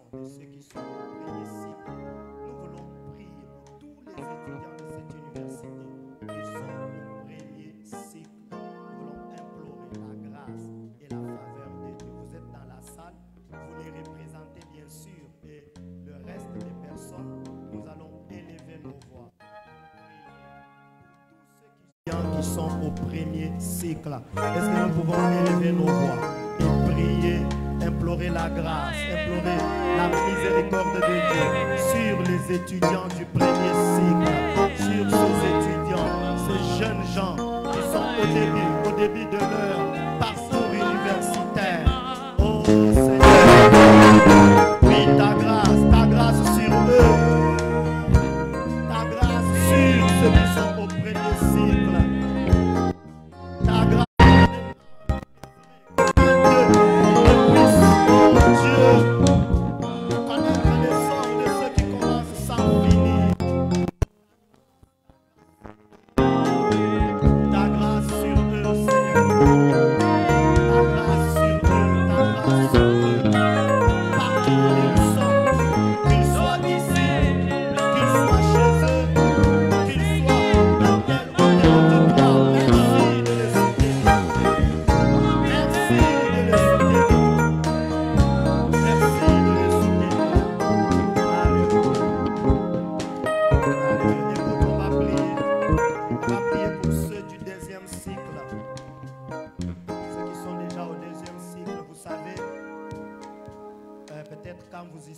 De ceux qui sont au premier cycle. Nous voulons prier pour tous les étudiants de cette université qui sont au premier cycle. Nous voulons implorer la grâce et la faveur de Dieu. Vous êtes dans la salle, vous les représentez bien sûr, et le reste des personnes, nous allons élever nos voix. Tous ceux qui sont au premier cycle, est-ce que nous pouvons élever nos voix et prier? Implorer la grâce, implorer la miséricorde de Dieu sur les étudiants du premier cycle, sur ces étudiants, ces jeunes gens qui sont au début de leur parcours universitaire. Oh Seigneur, oui, ta grâce sur eux, ta grâce sur ceux qui sont au premier cycle, ta grâce.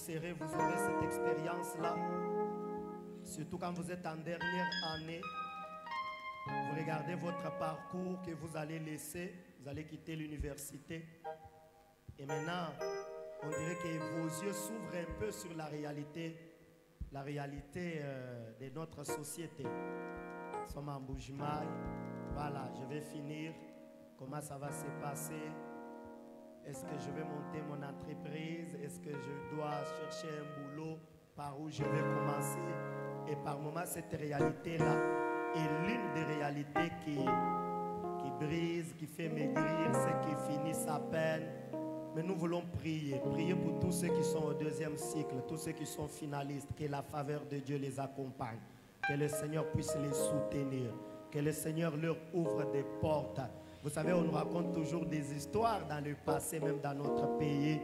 Vous aurez cette expérience-là, surtout quand vous êtes en dernière année. Vous regardez votre parcours que vous allez laisser, vous allez quitter l'université. Et maintenant, on dirait que vos yeux s'ouvrent un peu sur la réalité de notre société. Nous sommes en Bujimaï. Voilà, je vais finir. Comment ça va se passer? Est-ce que je vais monter mon entreprise? Est-ce que je dois chercher un boulot? Par où je vais commencer? Et par moments, cette réalité-là est l'une des réalités qui brise, qui fait maigrir ceux qui finissent à peine. Mais nous voulons prier. Prier pour tous ceux qui sont au deuxième cycle, tous ceux qui sont finalistes. Que la faveur de Dieu les accompagne. Que le Seigneur puisse les soutenir. Que le Seigneur leur ouvre des portes. Vous savez, on nous raconte toujours des histoires dans le passé, même dans notre pays,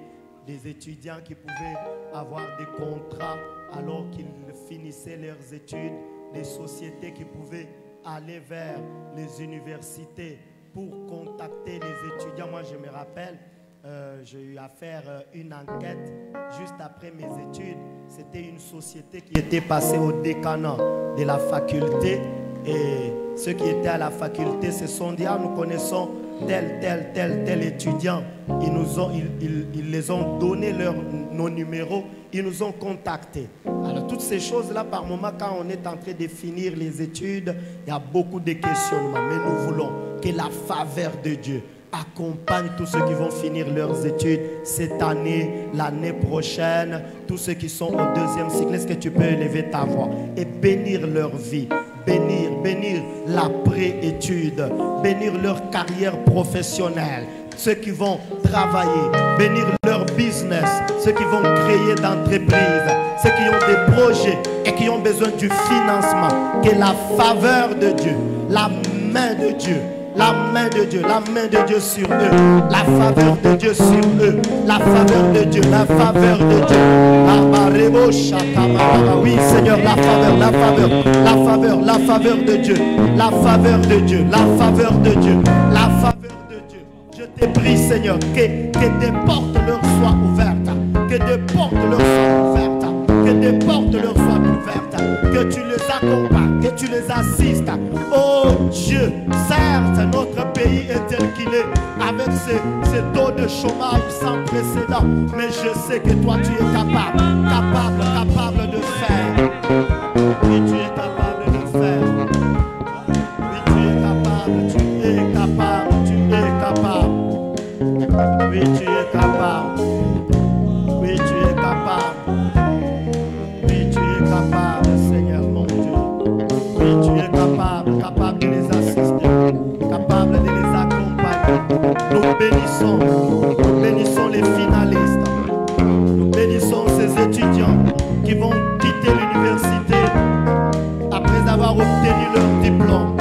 des étudiants qui pouvaient avoir des contrats alors qu'ils finissaient leurs études, des sociétés qui pouvaient aller vers les universités pour contacter les étudiants. Moi, je me rappelle, j'ai eu à faire une enquête juste après mes études. C'était une société qui était passée au décanat de la faculté. Et ceux qui étaient à la faculté se sont dit, ah, nous connaissons tel étudiant. Ils les ont donné nos numéros, ils nous ont contactés. Alors toutes ces choses-là, par moment, quand on est en train de finir les études, il y a beaucoup de questionnements. Mais nous voulons que la faveur de Dieu accompagne tous ceux qui vont finir leurs études cette année, l'année prochaine, tous ceux qui sont au deuxième cycle. Est-ce que tu peux élever ta voix et bénir leur vie, bénir l'après-étude, bénir leur carrière professionnelle, ceux qui vont travailler, bénir leur business, ceux qui vont créer d'entreprises, ceux qui ont des projets et qui ont besoin du financement. Que la faveur de Dieu, la main de Dieu, la main de Dieu, la main de Dieu sur eux, la faveur de Dieu sur eux, la faveur de Dieu, la faveur de Dieu. Oui, Seigneur, la faveur, la faveur, la faveur, la faveur de Dieu, la faveur de Dieu, la faveur de Dieu, la faveur de Dieu. Je te prie, Seigneur, que des portes leur soient ouvertes, que des portes leur soient ouvertes, que des portes leur soient ouvertes, que tu les accompagnes, que tu les assistes. Oh Dieu, certes, notre pays est tel qu'il est, avec ces taux de chômage sans précédent, mais je sais que toi tu es capable de faire. Oui, tu es capable de faire. Oui, tu es capable, tu es capable, tu es capable. Oui, tu es capable. Oui, tu es capable. Oui, tu es capable, Seigneur mon Dieu. Oui, tu es capable de les assister, capable de les accompagner. Nous bénissons les finalistes. Nous bénissons ces étudiants qui vont quitter l'université après avoir obtenu leur diplôme.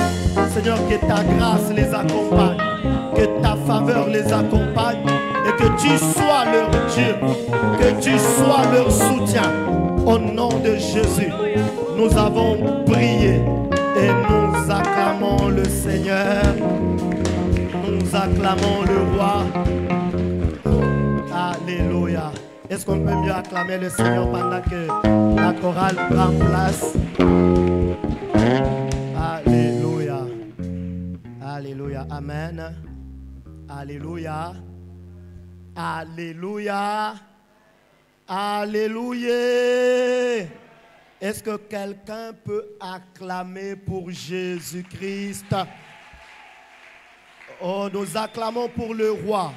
Seigneur, que ta grâce les accompagne, que ta faveur les accompagne et que tu sois leur Dieu, que tu sois leur soutien. Au nom de Jésus, nous avons prié et nous acclamons le Seigneur, nous acclamons le Roi. Alléluia. Est-ce qu'on peut mieux acclamer le Seigneur pendant que la chorale prend place? Alléluia. Alléluia. Amen. Alléluia. Alléluia. Alléluia. Est-ce que quelqu'un peut acclamer pour Jésus-Christ? Oh, nous acclamons pour le Roi.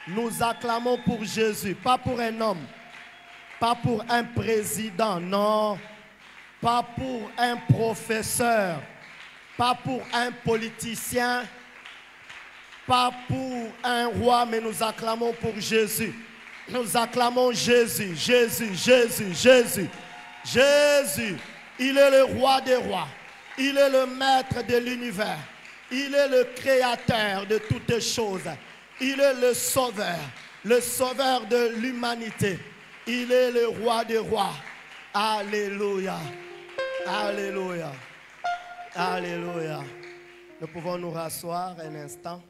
Nous acclamons pour Jésus, pas pour un homme, pas pour un président, non, pas pour un professeur, pas pour un politicien, pas pour un roi, mais nous acclamons pour Jésus. Nous acclamons Jésus, Jésus, Jésus, Jésus, Jésus. Il est le roi des rois, il est le maître de l'univers, il est le créateur de toutes choses. Il est le sauveur de l'humanité. Il est le roi des rois. Alléluia. Alléluia. Alléluia. Nous pouvons nous rasseoir un instant.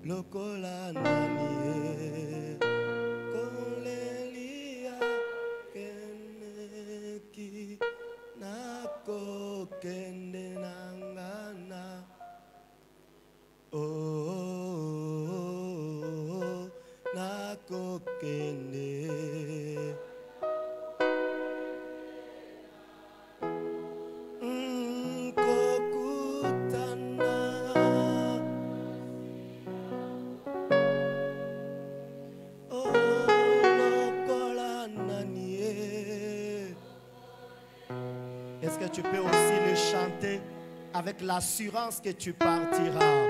Lokola nani kolelia keneki nako kende nangana oh nako kende tu peux aussi le chanter avec l'assurance que tu partiras.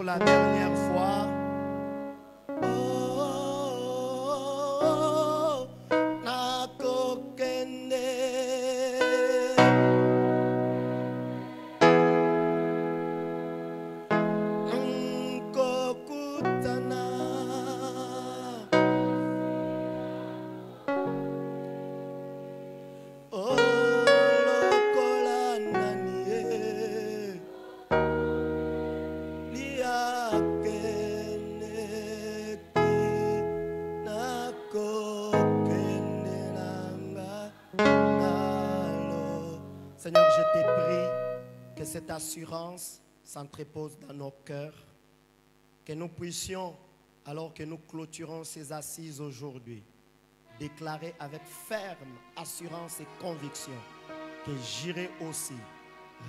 La dernière fois. Oh, nakokende. Nkokutana. Oh, lokola nanie. Seigneur, je te prie que cette assurance s'entrepose dans nos cœurs, que nous puissions, alors que nous clôturons ces assises aujourd'hui, déclarer avec ferme assurance et conviction que j'irai aussi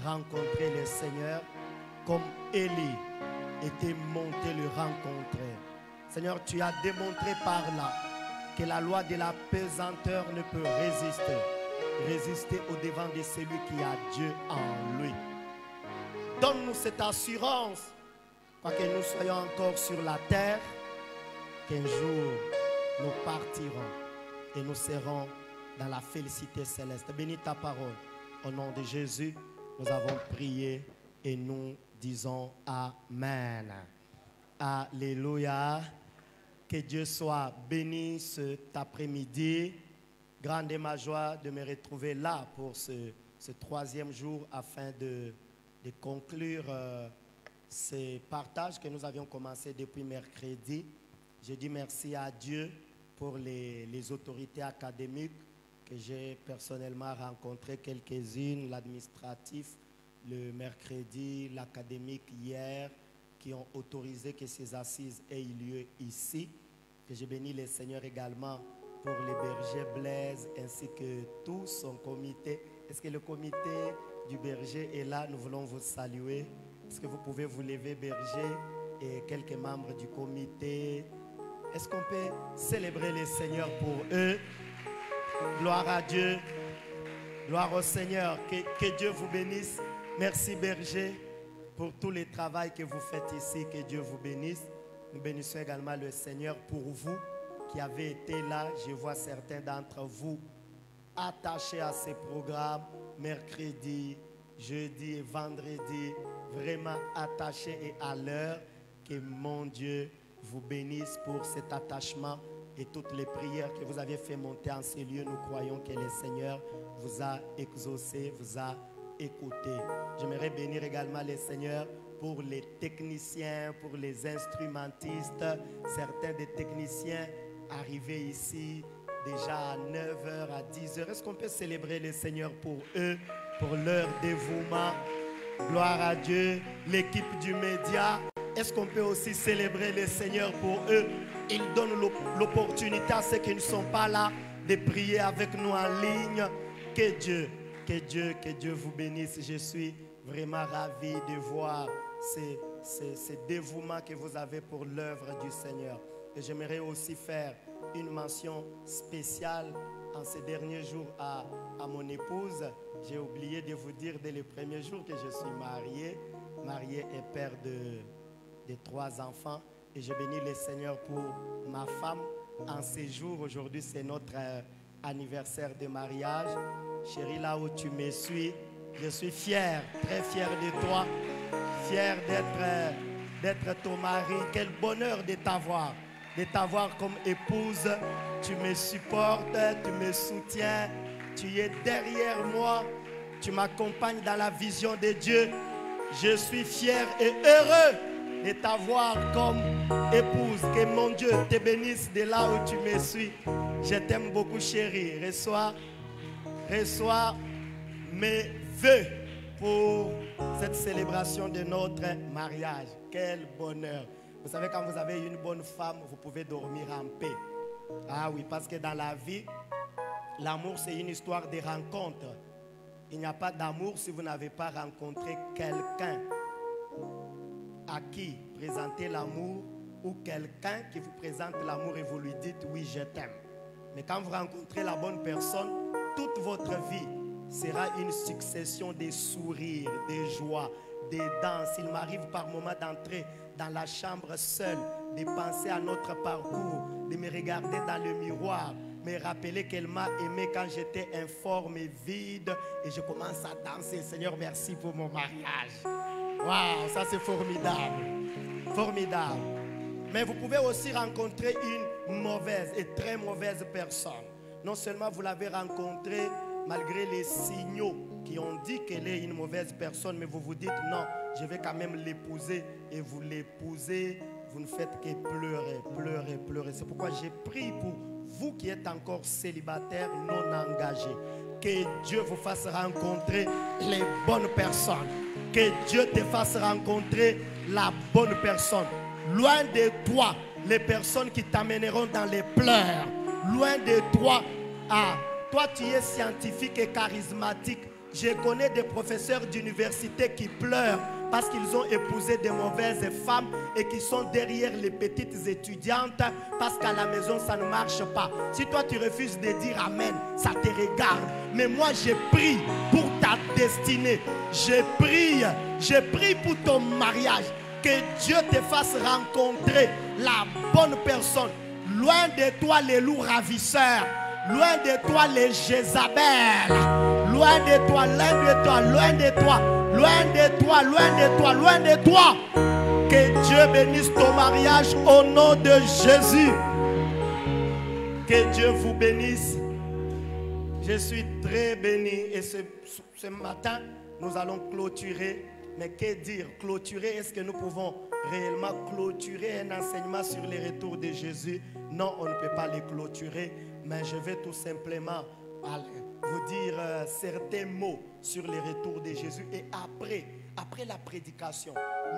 rencontrer le Seigneur comme Élie était monté le rencontrer. Seigneur, tu as démontré par là que la loi de la pesanteur ne peut résister au devant de celui qui a Dieu en lui. Donne-nous cette assurance, quoique nous soyons encore sur la terre, qu'un jour nous partirons et nous serons dans la félicité céleste. Bénis ta parole. Au nom de Jésus, nous avons prié et nous disons Amen. Alléluia. Que Dieu soit béni cet après-midi. Grande est ma joie de me retrouver là pour ce troisième jour afin de conclure ces partages que nous avions commencé depuis mercredi. Je dis merci à Dieu pour les autorités académiques que j'ai personnellement rencontrées, quelques-unes, l'administratif le mercredi, l'académique hier, qui ont autorisé que ces assises aient lieu ici. Que je bénis le Seigneur également pour les bergers Blaise ainsi que tout son comité. Est-ce que le comité du berger est là? Nous voulons vous saluer. Est-ce que vous pouvez vous lever, berger, et quelques membres du comité? Est-ce qu'on peut célébrer le Seigneur pour eux? Gloire à Dieu. Gloire au Seigneur. Que Dieu vous bénisse. Merci, berger, pour tout le travail que vous faites ici. Que Dieu vous bénisse. Nous bénissons également le Seigneur pour vous qui avez été là. Je vois certains d'entre vous attachés à ces programmes, mercredi, jeudi et vendredi, vraiment attachés et à l'heure. Que mon Dieu vous bénisse pour cet attachement et toutes les prières que vous avez fait monter en ces lieux. Nous croyons que le Seigneur vous a exaucé, vous a écouté. J'aimerais bénir également le Seigneur pour les techniciens, pour les instrumentistes, certains des techniciens arrivés ici déjà à 9h, à 10h. Est-ce qu'on peut célébrer le Seigneur pour eux, pour leur dévouement? Gloire à Dieu. L'équipe du média, est-ce qu'on peut aussi célébrer le Seigneur pour eux? Ils donnent l'opportunité à ceux qui ne sont pas là de prier avec nous en ligne. Que Dieu vous bénisse. Je suis vraiment ravi de voir ce dévouement que vous avez pour l'œuvre du Seigneur. Et j'aimerais aussi faire une mention spéciale en ces derniers jours à mon épouse. J'ai oublié de vous dire dès le premier jour que je suis marié et père de 3 enfants. Et je bénis le Seigneur pour ma femme en ces jours. Aujourd'hui, c'est notre anniversaire de mariage. Chérie, là où tu me suis, je suis fier, très fier de toi. Fier d'être ton mari. Quel bonheur de t'avoir comme épouse. Tu me supportes, tu me soutiens, tu es derrière moi, tu m'accompagnes dans la vision de Dieu. Je suis fier et heureux de t'avoir comme Épouse, que mon Dieu te bénisse de là où tu me suis. Je t'aime beaucoup, chérie. Reçois mes vœux pour cette célébration de notre mariage. Quel bonheur. Vous savez, quand vous avez une bonne femme, vous pouvez dormir en paix. Ah oui, parce que dans la vie, l'amour, c'est une histoire de rencontre. Il n'y a pas d'amour si vous n'avez pas rencontré quelqu'un à qui présenter l'amour, ou quelqu'un qui vous présente l'amour et vous lui dites oui, je t'aime. Mais quand vous rencontrez la bonne personne, toute votre vie sera une succession de sourires, de joies, de danses. Il m'arrive par moment d'entrer dans la chambre seule, de penser à notre parcours, de me regarder dans le miroir, me rappeler qu'elle m'a aimé quand j'étais informe et vide, et je commence à danser. Seigneur, merci pour mon mariage. Waouh, ça c'est formidable. Formidable. Mais vous pouvez aussi rencontrer une mauvaise et très mauvaise personne. Non seulement vous l'avez rencontrée malgré les signaux qui ont dit qu'elle est une mauvaise personne, mais vous vous dites non, je vais quand même l'épouser, et vous l'épousez, vous ne faites que pleurer, pleurer, pleurer. C'est pourquoi j'ai prié pour vous qui êtes encore célibataires, non engagés. Que Dieu vous fasse rencontrer les bonnes personnes. Que Dieu te fasse rencontrer la bonne personne. Loin de toi, les personnes qui t'amèneront dans les pleurs. Loin de toi, toi tu es scientifique et charismatique. Je connais des professeurs d'université qui pleurent parce qu'ils ont épousé de mauvaises femmes et qui sont derrière les petites étudiantes parce qu'à la maison ça ne marche pas. Si toi tu refuses de dire amen, ça te regarde. Mais moi je prie pour ta destinée. Je prie pour ton mariage. Que Dieu te fasse rencontrer la bonne personne. Loin de toi les loups ravisseurs. Loin de toi les Jézabel. Loin de toi, loin de toi, loin de toi. Loin de toi, loin de toi, loin de toi. Que Dieu bénisse ton mariage au nom de Jésus. Que Dieu vous bénisse. Je suis très béni. Et ce matin, nous allons clôturer. Mais que dire? Clôturer, est-ce que nous pouvons réellement clôturer un enseignement sur les retours de Jésus? Non, on ne peut pas les clôturer. Mais je vais tout simplement vous dire certains mots sur les retours de Jésus. Et après la prédication,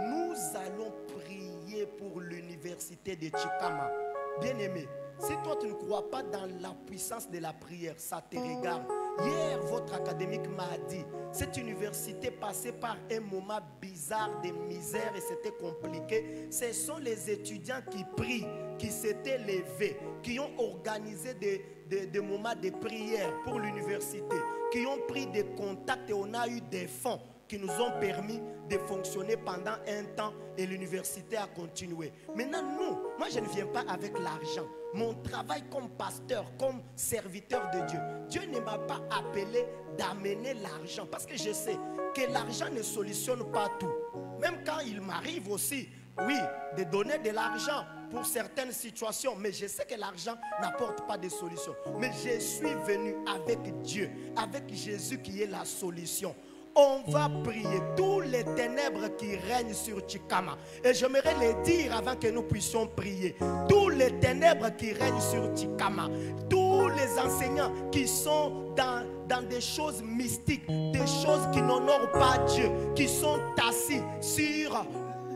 nous allons prier pour l'université de Chikama. Bien-aimé, si toi tu ne crois pas dans la puissance de la prière, ça te regarde. Hier, votre académique m'a dit, cette université passait par un moment bizarre de misère et c'était compliqué. Ce sont les étudiants qui prient, qui s'étaient levés, qui ont organisé des moments de prière pour l'université, qui ont pris des contacts et on a eu des fonds qui nous ont permis de fonctionner pendant un temps et l'université a continué. Maintenant, moi je ne viens pas avec l'argent. Mon travail comme pasteur, comme serviteur de Dieu, Dieu ne m'a pas appelé d'amener l'argent parce que je sais que l'argent ne solutionne pas tout. Même quand il m'arrive aussi, oui, de donner de l'argent pour certaines situations, mais je sais que l'argent n'apporte pas de solution. Mais je suis venu avec Dieu, avec Jésus qui est la solution. On va prier tous les ténèbres qui règnent sur Chikama. Et j'aimerais les dire avant que nous puissions prier. Tous les ténèbres qui règnent sur Chikama. Tous les enseignants qui sont dans des choses mystiques, des choses qui n'honorent pas Dieu, qui sont assis sur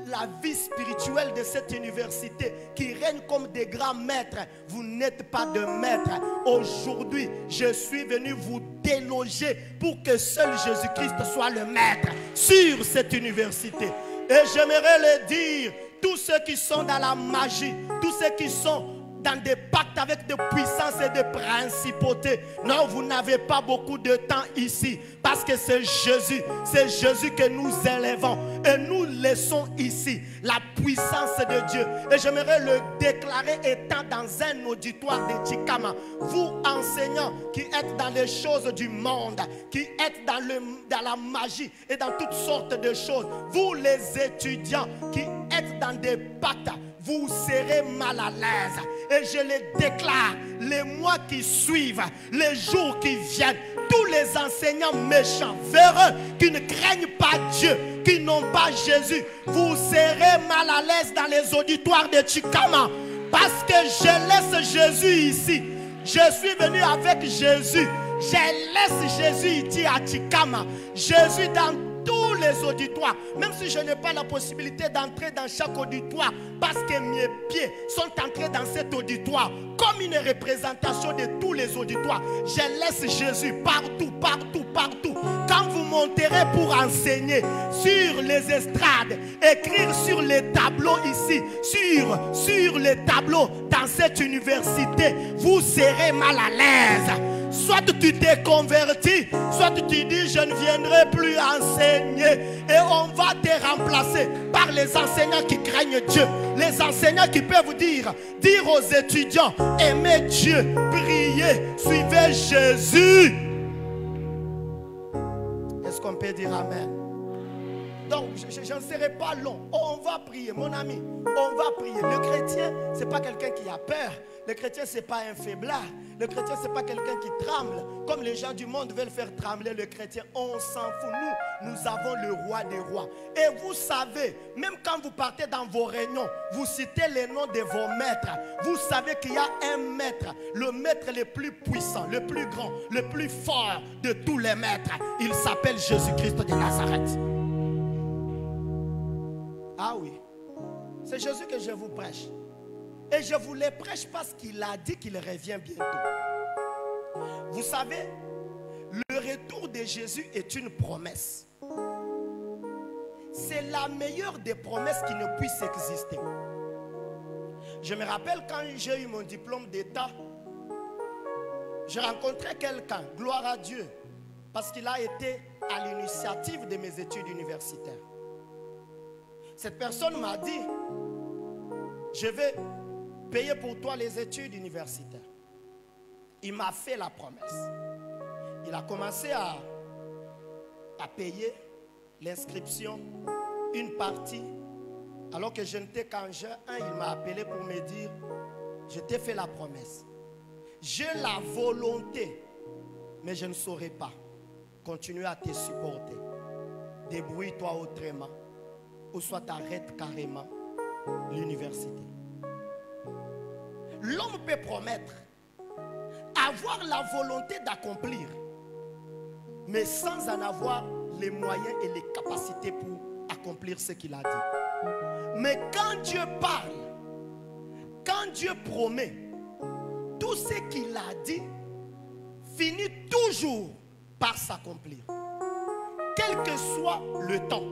la vie spirituelle de cette université, qui règne comme des grands maîtres. Vous n'êtes pas de maîtres. Aujourd'hui, je suis venu vous déloger pour que seul Jésus-Christ soit le maître sur cette université. Et j'aimerais le dire, tous ceux qui sont dans la magie, tous ceux qui sont dans des pactes avec des puissances et des principautés. Non, vous n'avez pas beaucoup de temps ici. Parce que c'est Jésus que nous élevons. Et nous laissons ici la puissance de Dieu. Et j'aimerais le déclarer étant dans un auditoire de Chikama. Vous enseignants qui êtes dans les choses du monde, qui êtes dans la magie et dans toutes sortes de choses. Vous les étudiants qui êtes dans des pactes. vous serez mal à l'aise. Et je le déclare, les mois qui suivent, les jours qui viennent, tous les enseignants méchants, véreux, qui ne craignent pas Dieu, qui n'ont pas Jésus, vous serez mal à l'aise dans les auditoires de Chikama. Parce que je laisse Jésus ici. Je suis venu avec Jésus. Je laisse Jésus ici à Chikama. Jésus dans tous les auditoires. Même si je n'ai pas la possibilité d'entrer dans chaque auditoire, parce que mes pieds sont entrés dans cet auditoire comme une représentation de tous les auditoires. Je laisse Jésus partout, partout, partout. Quand vous monterez pour enseigner sur les estrades, écrire sur les tableaux ici, sur les tableaux dans cette université, vous serez mal à l'aise. Soit tu t'es converti, soit tu dis je ne viendrai plus enseigner. Et on va te remplacer par les enseignants qui craignent Dieu. Les enseignants qui peuvent dire aux étudiants, aimez Dieu, priez, suivez Jésus. Est-ce qu'on peut dire amen? Donc, je ne serai pas long. On va prier, mon ami. On va prier. Le chrétien, ce n'est pas quelqu'un qui a peur. Le chrétien, ce n'est pas un faiblard. Le chrétien, ce n'est pas quelqu'un qui tremble. Comme les gens du monde veulent faire trembler le chrétien. On s'en fout. Nous avons le roi des rois. Et vous savez, même quand vous partez dans vos réunions, vous citez les noms de vos maîtres. Vous savez qu'il y a un maître, le maître le plus puissant, le plus grand, le plus fort de tous les maîtres. Il s'appelle Jésus-Christ de Nazareth. Ah oui, c'est Jésus que je vous prêche. Et je vous le prêche parce qu'il a dit qu'il revient bientôt. Vous savez, le retour de Jésus est une promesse. C'est la meilleure des promesses qui ne puisse exister. Je me rappelle quand j'ai eu mon diplôme d'État, j'ai rencontré quelqu'un, gloire à Dieu, parce qu'il a été à l'initiative de mes études universitaires. Cette personne m'a dit, je vais payer pour toi les études universitaires. Il m'a fait la promesse. Il a commencé à payer l'inscription, une partie. Alors que je n'étais qu'en juin, il m'a appelé pour me dire, je t'ai fait la promesse. J'ai la volonté, mais je ne saurais pas continuer à te supporter. Débrouille-toi autrement, ou soit arrête carrément l'université. L'homme peut promettre, avoir la volonté d'accomplir, mais sans en avoir les moyens et les capacités pour accomplir ce qu'il a dit. Mais quand Dieu parle, quand Dieu promet, tout ce qu'il a dit finit toujours par s'accomplir. Quel que soit le temps,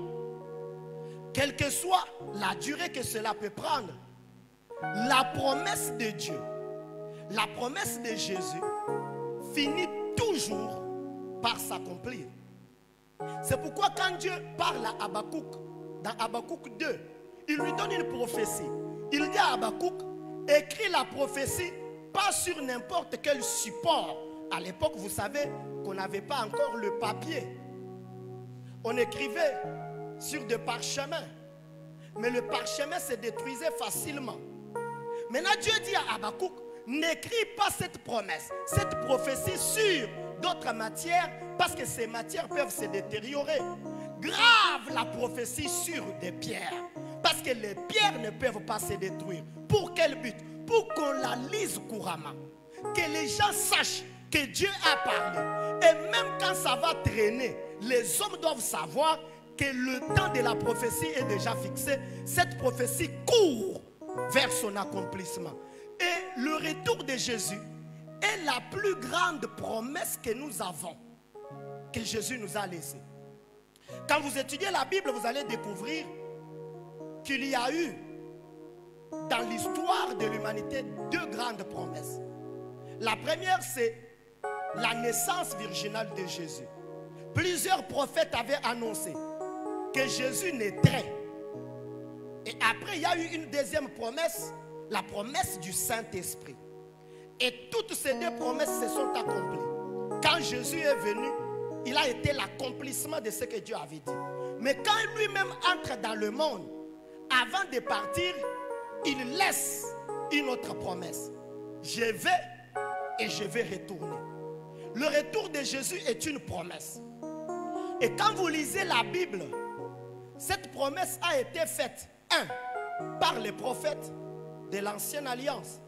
quelle que soit la durée que cela peut prendre, la promesse de Dieu, la promesse de Jésus finit toujours par s'accomplir. C'est pourquoi quand Dieu parle à Habakkuk, dans Habakkuk 2, il lui donne une prophétie. Il dit à Habakkuk, écris la prophétie pas sur n'importe quel support. À l'époque, vous savez qu'on n'avait pas encore le papier. On écrivait sur des parchemins. Mais le parchemin se détruisait facilement. Maintenant, Dieu dit à Habakkuk, n'écris pas cette promesse, cette prophétie sur d'autres matières, parce que ces matières peuvent se détériorer. Grave la prophétie sur des pierres, parce que les pierres ne peuvent pas se détruire. Pour quel but? Pour qu'on la lise couramment, que les gens sachent que Dieu a parlé. Et même quand ça va traîner, les hommes doivent savoir que le temps de la prophétie est déjà fixé. Cette prophétie court vers son accomplissement. Et le retour de Jésus est la plus grande promesse que nous avons, que Jésus nous a laissée. Quand vous étudiez la Bible, vous allez découvrir qu'il y a eu dans l'histoire de l'humanité deux grandes promesses. La première, c'est la naissance virginale de Jésus. Plusieurs prophètes avaient annoncé que Jésus naîtrait. Et après, il y a eu une deuxième promesse, la promesse du Saint-Esprit. Et toutes ces deux promesses se sont accomplies. Quand Jésus est venu, il a été l'accomplissement de ce que Dieu avait dit. Mais quand lui-même entre dans le monde, avant de partir, il laisse une autre promesse. Je vais et je vais retourner. Le retour de Jésus est une promesse. Et quand vous lisez la Bible, cette promesse a été faite, par les prophètes de l'ancienne alliance.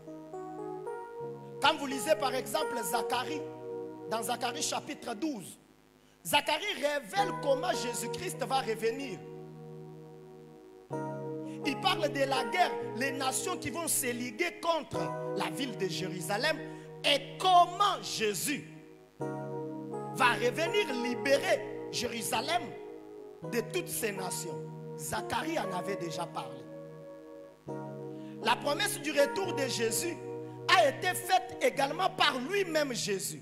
Quand vous lisez par exemple Zacharie, dans Zacharie chapitre 12, Zacharie révèle comment Jésus-Christ va revenir. Il parle de la guerre, les nations qui vont se liguer contre la ville de Jérusalem et comment Jésus va revenir libérer Jérusalem de toutes ces nations. Zacharie en avait déjà parlé. La promesse du retour de Jésus a été faite également par lui-même Jésus.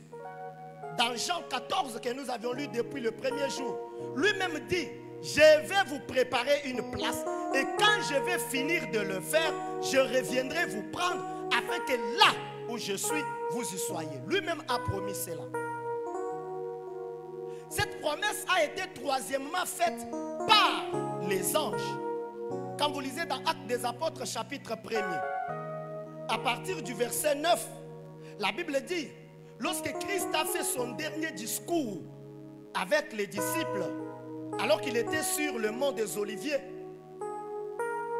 Dans Jean 14 que nous avions lu depuis le premier jour, lui-même dit, je vais vous préparer une place et quand je vais finir de le faire, je reviendrai vous prendre afin que là où je suis, vous y soyez. Lui-même a promis cela. Cette promesse a été troisièmement faite par les anges. Quand vous lisez dans Actes des Apôtres chapitre 1er, à partir du verset 9, la Bible dit, lorsque Christ a fait son dernier discours avec les disciples, alors qu'il était sur le mont des Oliviers,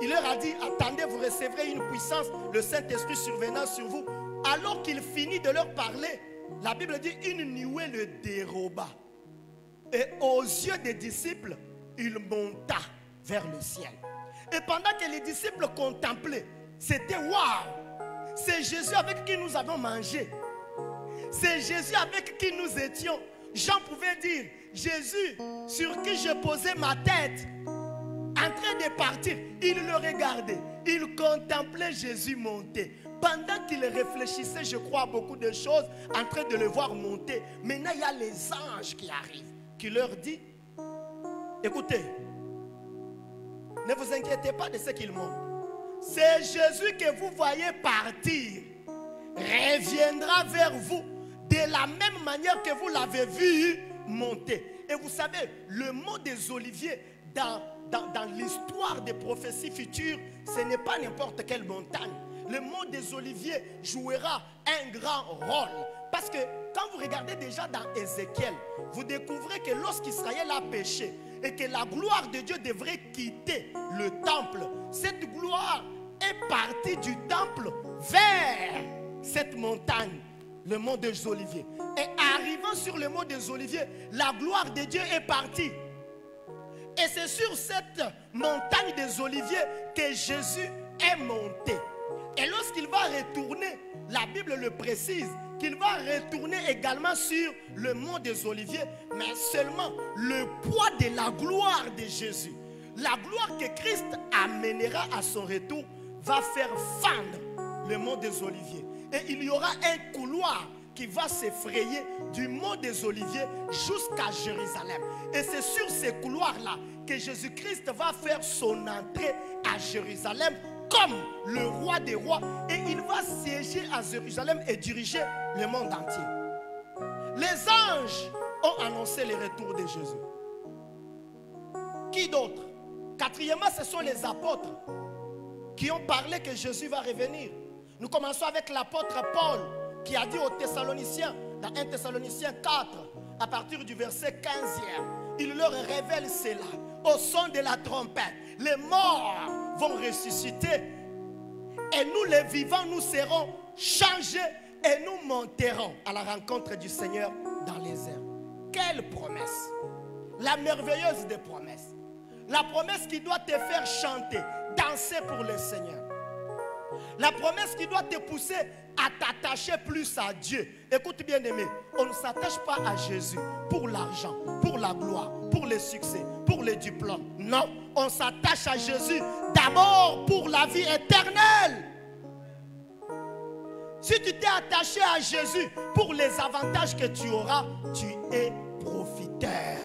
il leur a dit, attendez, vous recevrez une puissance, le Saint-Esprit survenant sur vous. Alors qu'il finit de leur parler, la Bible dit, une nuée le déroba. Et aux yeux des disciples, il monta vers le ciel. Et pendant que les disciples contemplaient, c'était waouh! C'est Jésus avec qui nous avons mangé. C'est Jésus avec qui nous étions. Jean pouvait dire, Jésus sur qui je posais ma tête, en train de partir, il le regardait. Il contemplait Jésus monter. Pendant qu'il réfléchissait, je crois, à beaucoup de choses, en train de le voir monter. Maintenant, il y a les anges qui arrivent, qui leur dit, écoutez, ne vous inquiétez pas de ce qu'il montre. C'est Jésus que vous voyez partir, reviendra vers vous de la même manière que vous l'avez vu monter. Et vous savez, le mont des Oliviers, dans l'histoire des prophéties futures, ce n'est pas n'importe quelle montagne. Le mont des Oliviers jouera un grand rôle. Parce que quand vous regardez déjà dans Ézéchiel, vous découvrez que lorsqu'Israël a péché et que la gloire de Dieu devrait quitter le temple, cette gloire est partie du temple vers cette montagne, le mont des Oliviers. Et arrivant sur le mont des Oliviers, la gloire de Dieu est partie. Et c'est sur cette montagne des Oliviers que Jésus est monté. Et lorsqu'il va retourner, la Bible le précise, qu'il va retourner également sur le mont des Oliviers, mais seulement le poids de la gloire de Jésus, la gloire que Christ amènera à son retour, va faire fendre le mont des Oliviers. Et il y aura un couloir qui va s'effrayer du mont des Oliviers jusqu'à Jérusalem. Et c'est sur ces couloirs-là que Jésus-Christ va faire son entrée à Jérusalem comme le roi des rois. Et il va siéger à Jérusalem et diriger le monde entier. Les anges ont annoncé le retour de Jésus. Qui d'autre? Quatrièmement, ce sont les apôtres qui ont parlé que Jésus va revenir. Nous commençons avec l'apôtre Paul qui a dit aux Thessaloniciens, dans 1 Thessaloniciens 4, à partir du verset 15e, il leur révèle cela. Au son de la trompette, les morts vont ressusciter et nous les vivants, nous serons changés et nous monterons à la rencontre du Seigneur dans les airs. Quelle promesse! La merveilleuse des promesses. La promesse qui doit te faire chanter, danser pour le Seigneur. La promesse qui doit te pousser à t'attacher plus à Dieu. Écoute bien aimé, on ne s'attache pas à Jésus pour l'argent, pour la gloire, pour le succès, pour les diplômes. Non, on s'attache à Jésus d'abord pour la vie éternelle. Si tu t'es attaché à Jésus pour les avantages que tu auras, tu es profiteur.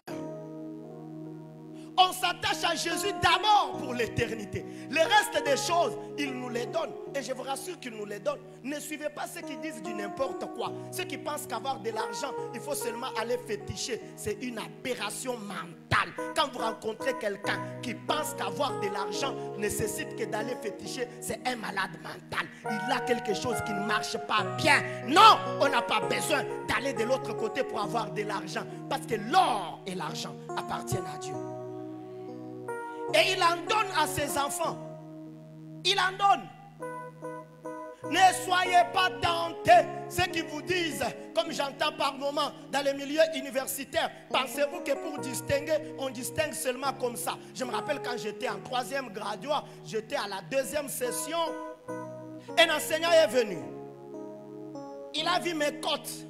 On s'attache à Jésus d'abord pour l'éternité. Le reste des choses, il nous les donne. Et je vous rassure qu'il nous les donne. Ne suivez pas ceux qui disent du n'importe quoi. Ceux qui pensent qu'avoir de l'argent, il faut seulement aller féticher. C'est une aberration mentale. Quand vous rencontrez quelqu'un qui pense qu'avoir de l'argent nécessite que d'aller féticher, c'est un malade mental. Il a quelque chose qui ne marche pas bien. Non, on n'a pas besoin d'aller de l'autre côté pour avoir de l'argent. Parce que l'or et l'argent appartiennent à Dieu. Et il en donne à ses enfants. Il en donne. Ne soyez pas tentés. Ceux qui vous disent, comme j'entends par moments dans les milieux universitaires, pensez-vous que pour distinguer, on distingue seulement comme ça? Je me rappelle quand j'étais en 3e graduat, j'étais à la 2e session. Un enseignant est venu. Il a vu mes cotes.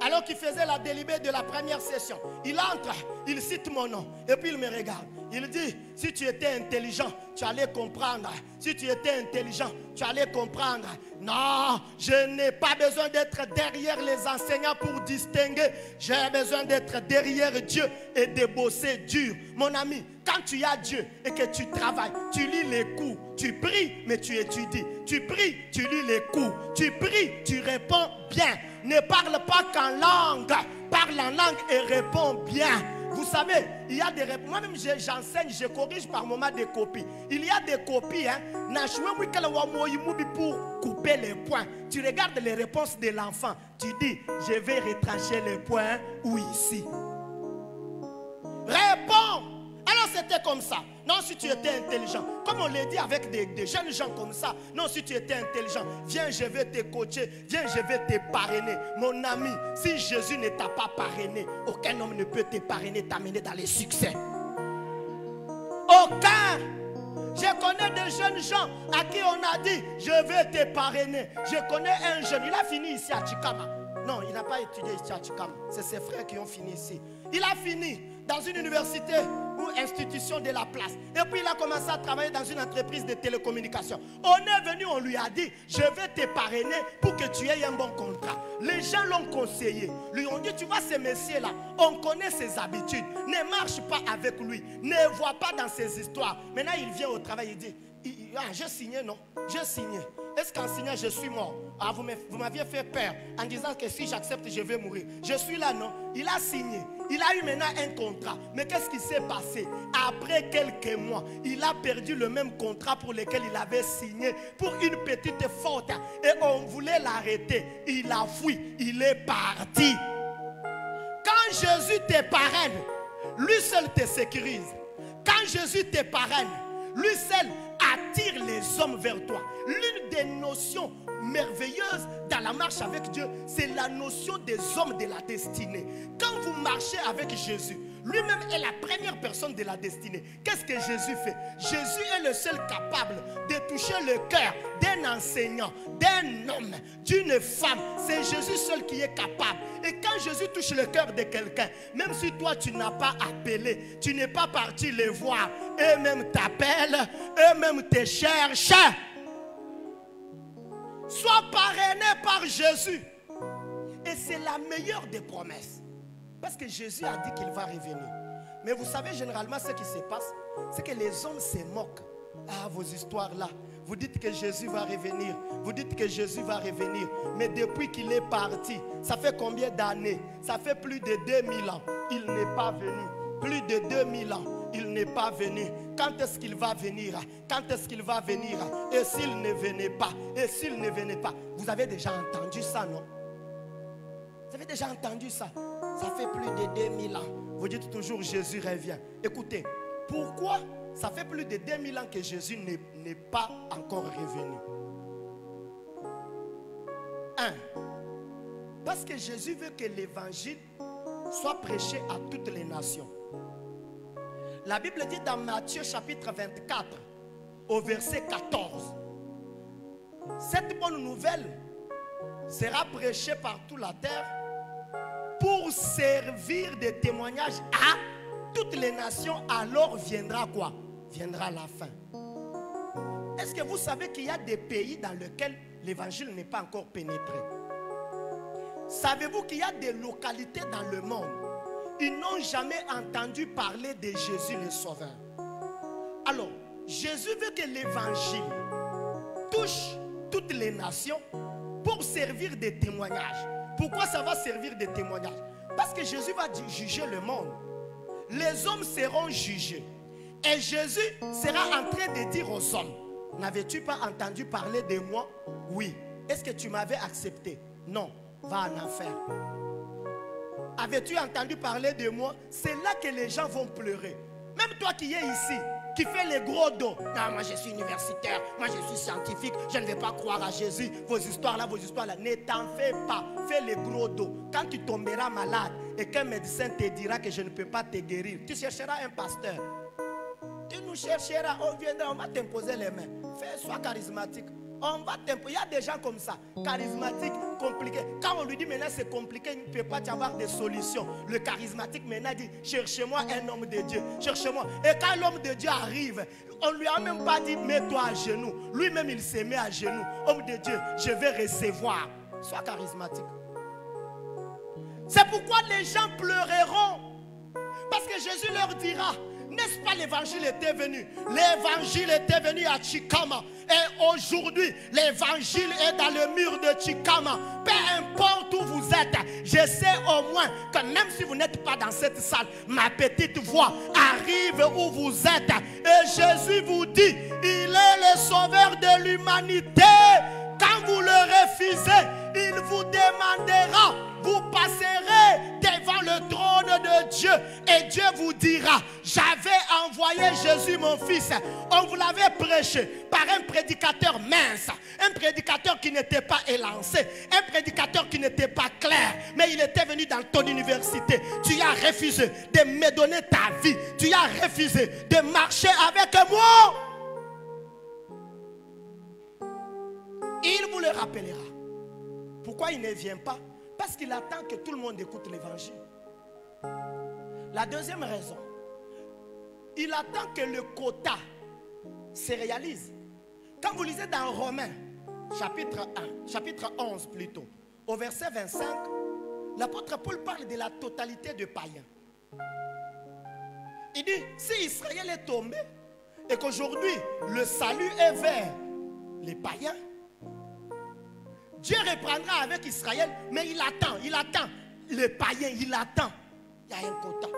Alors qu'il faisait la délibérée de la première session, il entre, il cite mon nom, et puis il me regarde. Il dit, si tu étais intelligent, tu allais comprendre. Si tu étais intelligent, tu allais comprendre. Non, je n'ai pas besoin d'être derrière les enseignants pour distinguer. J'ai besoin d'être derrière Dieu et de bosser dur. Mon ami, quand tu as Dieu et que tu travailles, tu lis les cours, tu pries, mais tu étudies. Tu pries, tu lis les cours. Tu pries, tu réponds bien. Ne parle pas qu'en langue. Parle en langue et réponds bien. Vous savez, il y a des réponses. Moi-même, j'enseigne, je corrige par moment des copies. Il y a des copies, hein. Pour couper les points. Tu regardes les réponses de l'enfant. Tu dis, je vais retrancher les points ou ici. Réponds. Alors c'était comme ça. Non, si tu étais intelligent, comme on l'a dit avec des jeunes gens comme ça. Non, si tu étais intelligent, viens, je vais te coacher. Viens, je vais te parrainer. Mon ami, si Jésus ne t'a pas parrainé, aucun homme ne peut te parrainer, t'amener dans les succès. Aucun. Je connais des jeunes gens à qui on a dit, je vais te parrainer. Je connais un jeune, il a fini ici à Chikama. Non, il n'a pas étudié ici à Chikama. C'est ses frères qui ont fini ici. Il a fini dans une université ou institution de la place. Et puis il a commencé à travailler dans une entreprise de télécommunications. On est venu, on lui a dit, je vais te parrainer pour que tu aies un bon contrat. Les gens l'ont conseillé. Lui ont dit, tu vois ce monsieur-là, on connaît ses habitudes. Ne marche pas avec lui. Ne vois pas dans ses histoires. Maintenant, il vient au travail, il dit, j'ai signé, non? J'ai signé. Est-ce qu'en signant, je suis mort? Ah, vous m'aviez fait peur en disant que si j'accepte, je vais mourir. Je suis là, non? Il a signé. Il a eu maintenant un contrat. Mais qu'est-ce qui s'est passé? Après quelques mois, il a perdu le même contrat pour lequel il avait signé pour une petite faute. Et on voulait l'arrêter. Il a fui. Il est parti. Quand Jésus te parraine, lui seul te sécurise. Quand Jésus te parraine, lui seul attire les hommes vers toi. L'une des notions merveilleuses dans la marche avec Dieu, c'est la notion des hommes de la destinée. Quand vous marchez avec Jésus, lui-même est la première personne de la destinée. Qu'est-ce que Jésus fait? Jésus est le seul capable de toucher le cœur d'un enseignant, d'un homme, d'une femme. C'est Jésus seul qui est capable. Et quand Jésus touche le cœur de quelqu'un, même si toi tu n'as pas appelé, tu n'es pas parti les voir, eux-mêmes t'appellent, eux-mêmes te cherchent. Sois parrainé par Jésus. Et c'est la meilleure des promesses. Parce que Jésus a dit qu'il va revenir. Mais vous savez généralement ce qui se passe, c'est que les hommes se moquent. Ah, vos histoires là. Vous dites que Jésus va revenir. Vous dites que Jésus va revenir. Mais depuis qu'il est parti, ça fait combien d'années? Ça fait plus de 2000 ans. Il n'est pas venu. Plus de 2000 ans. Il n'est pas venu. Quand est-ce qu'il va venir? Quand est-ce qu'il va venir? Et s'il ne venait pas? Et s'il ne venait pas? Vous avez déjà entendu ça, non? Vous avez déjà entendu ça? Ça fait plus de 2000 ans. Vous dites toujours Jésus revient. Écoutez, pourquoi ça fait plus de 2000 ans que Jésus n'est pas encore revenu? Parce que Jésus veut que l'évangile soit prêché à toutes les nations. La Bible dit dans Matthieu chapitre 24 au verset 14, cette bonne nouvelle sera prêchée par toute la terre pour servir de témoignage à toutes les nations. Alors viendra quoi? Viendra la fin. Est-ce que vous savez qu'il y a des pays dans lesquels l'évangile n'est pas encore pénétré? Savez-vous qu'il y a des localités dans le monde ils n'ont jamais entendu parler de Jésus le Sauveur. Alors, Jésus veut que l'évangile touche toutes les nations pour servir de témoignage. Pourquoi ça va servir de témoignage? Parce que Jésus va juger le monde. Les hommes seront jugés. Et Jésus sera en train de dire aux hommes, n'avais-tu pas entendu parler de moi? Oui. Est-ce que tu m'avais accepté? Non. Va en enfer. Avais-tu entendu parler de moi? C'est là que les gens vont pleurer. Même toi qui es ici, qui fais les gros dos. Non, moi je suis universitaire, moi je suis scientifique, je ne vais pas croire à Jésus. Vos histoires là, ne t'en fais pas. Fais les gros dos. Quand tu tomberas malade et qu'un médecin te dira que je ne peux pas te guérir, tu chercheras un pasteur. Tu nous chercheras, on viendra, on va t'imposer les mains. Sois charismatique. On va t'imposer. Il y a des gens comme ça, charismatiques, compliqués. Quand on lui dit maintenant c'est compliqué, il ne peut pas y avoir de solution. Le charismatique maintenant dit, cherchez-moi un homme de Dieu. Cherchez-moi. Et quand l'homme de Dieu arrive, on ne lui a même pas dit, mets-toi à genoux. Lui-même, il s'est mis à genoux. Homme de Dieu, je vais recevoir. Sois charismatique. C'est pourquoi les gens pleureront. Parce que Jésus leur dira, n'est-ce pas l'évangile était venu? L'évangile était venu à Chikama. Et aujourd'hui, l'évangile est dans le mur de Chikama. Peu importe où vous êtes, je sais au moins que même si vous n'êtes pas dans cette salle, ma petite voix arrive où vous êtes. Et Jésus vous dit, il est le sauveur de l'humanité. Quand vous le refusez, il vous demandera, vous passerez devant le trône de Dieu et Dieu vous dira, j'avais envoyé Jésus mon fils, on vous l'avait prêché par un prédicateur mince, un prédicateur qui n'était pas élancé, un prédicateur qui n'était pas clair, mais il était venu dans ton université, tu as refusé de me donner ta vie, tu as refusé de marcher avec moi. Il vous le rappellera. Pourquoi il ne vient pas? Parce qu'il attend que tout le monde écoute l'évangile. La deuxième raison, il attend que le quota se réalise. Quand vous lisez dans Romains, chapitre 11 plutôt, au verset 25, l'apôtre Paul parle de la totalité des païens. Il dit, si Israël est tombé et qu'aujourd'hui le salut est vers les païens, Dieu reprendra avec Israël, mais il attend. Les païens, il attend. Il y a un quota.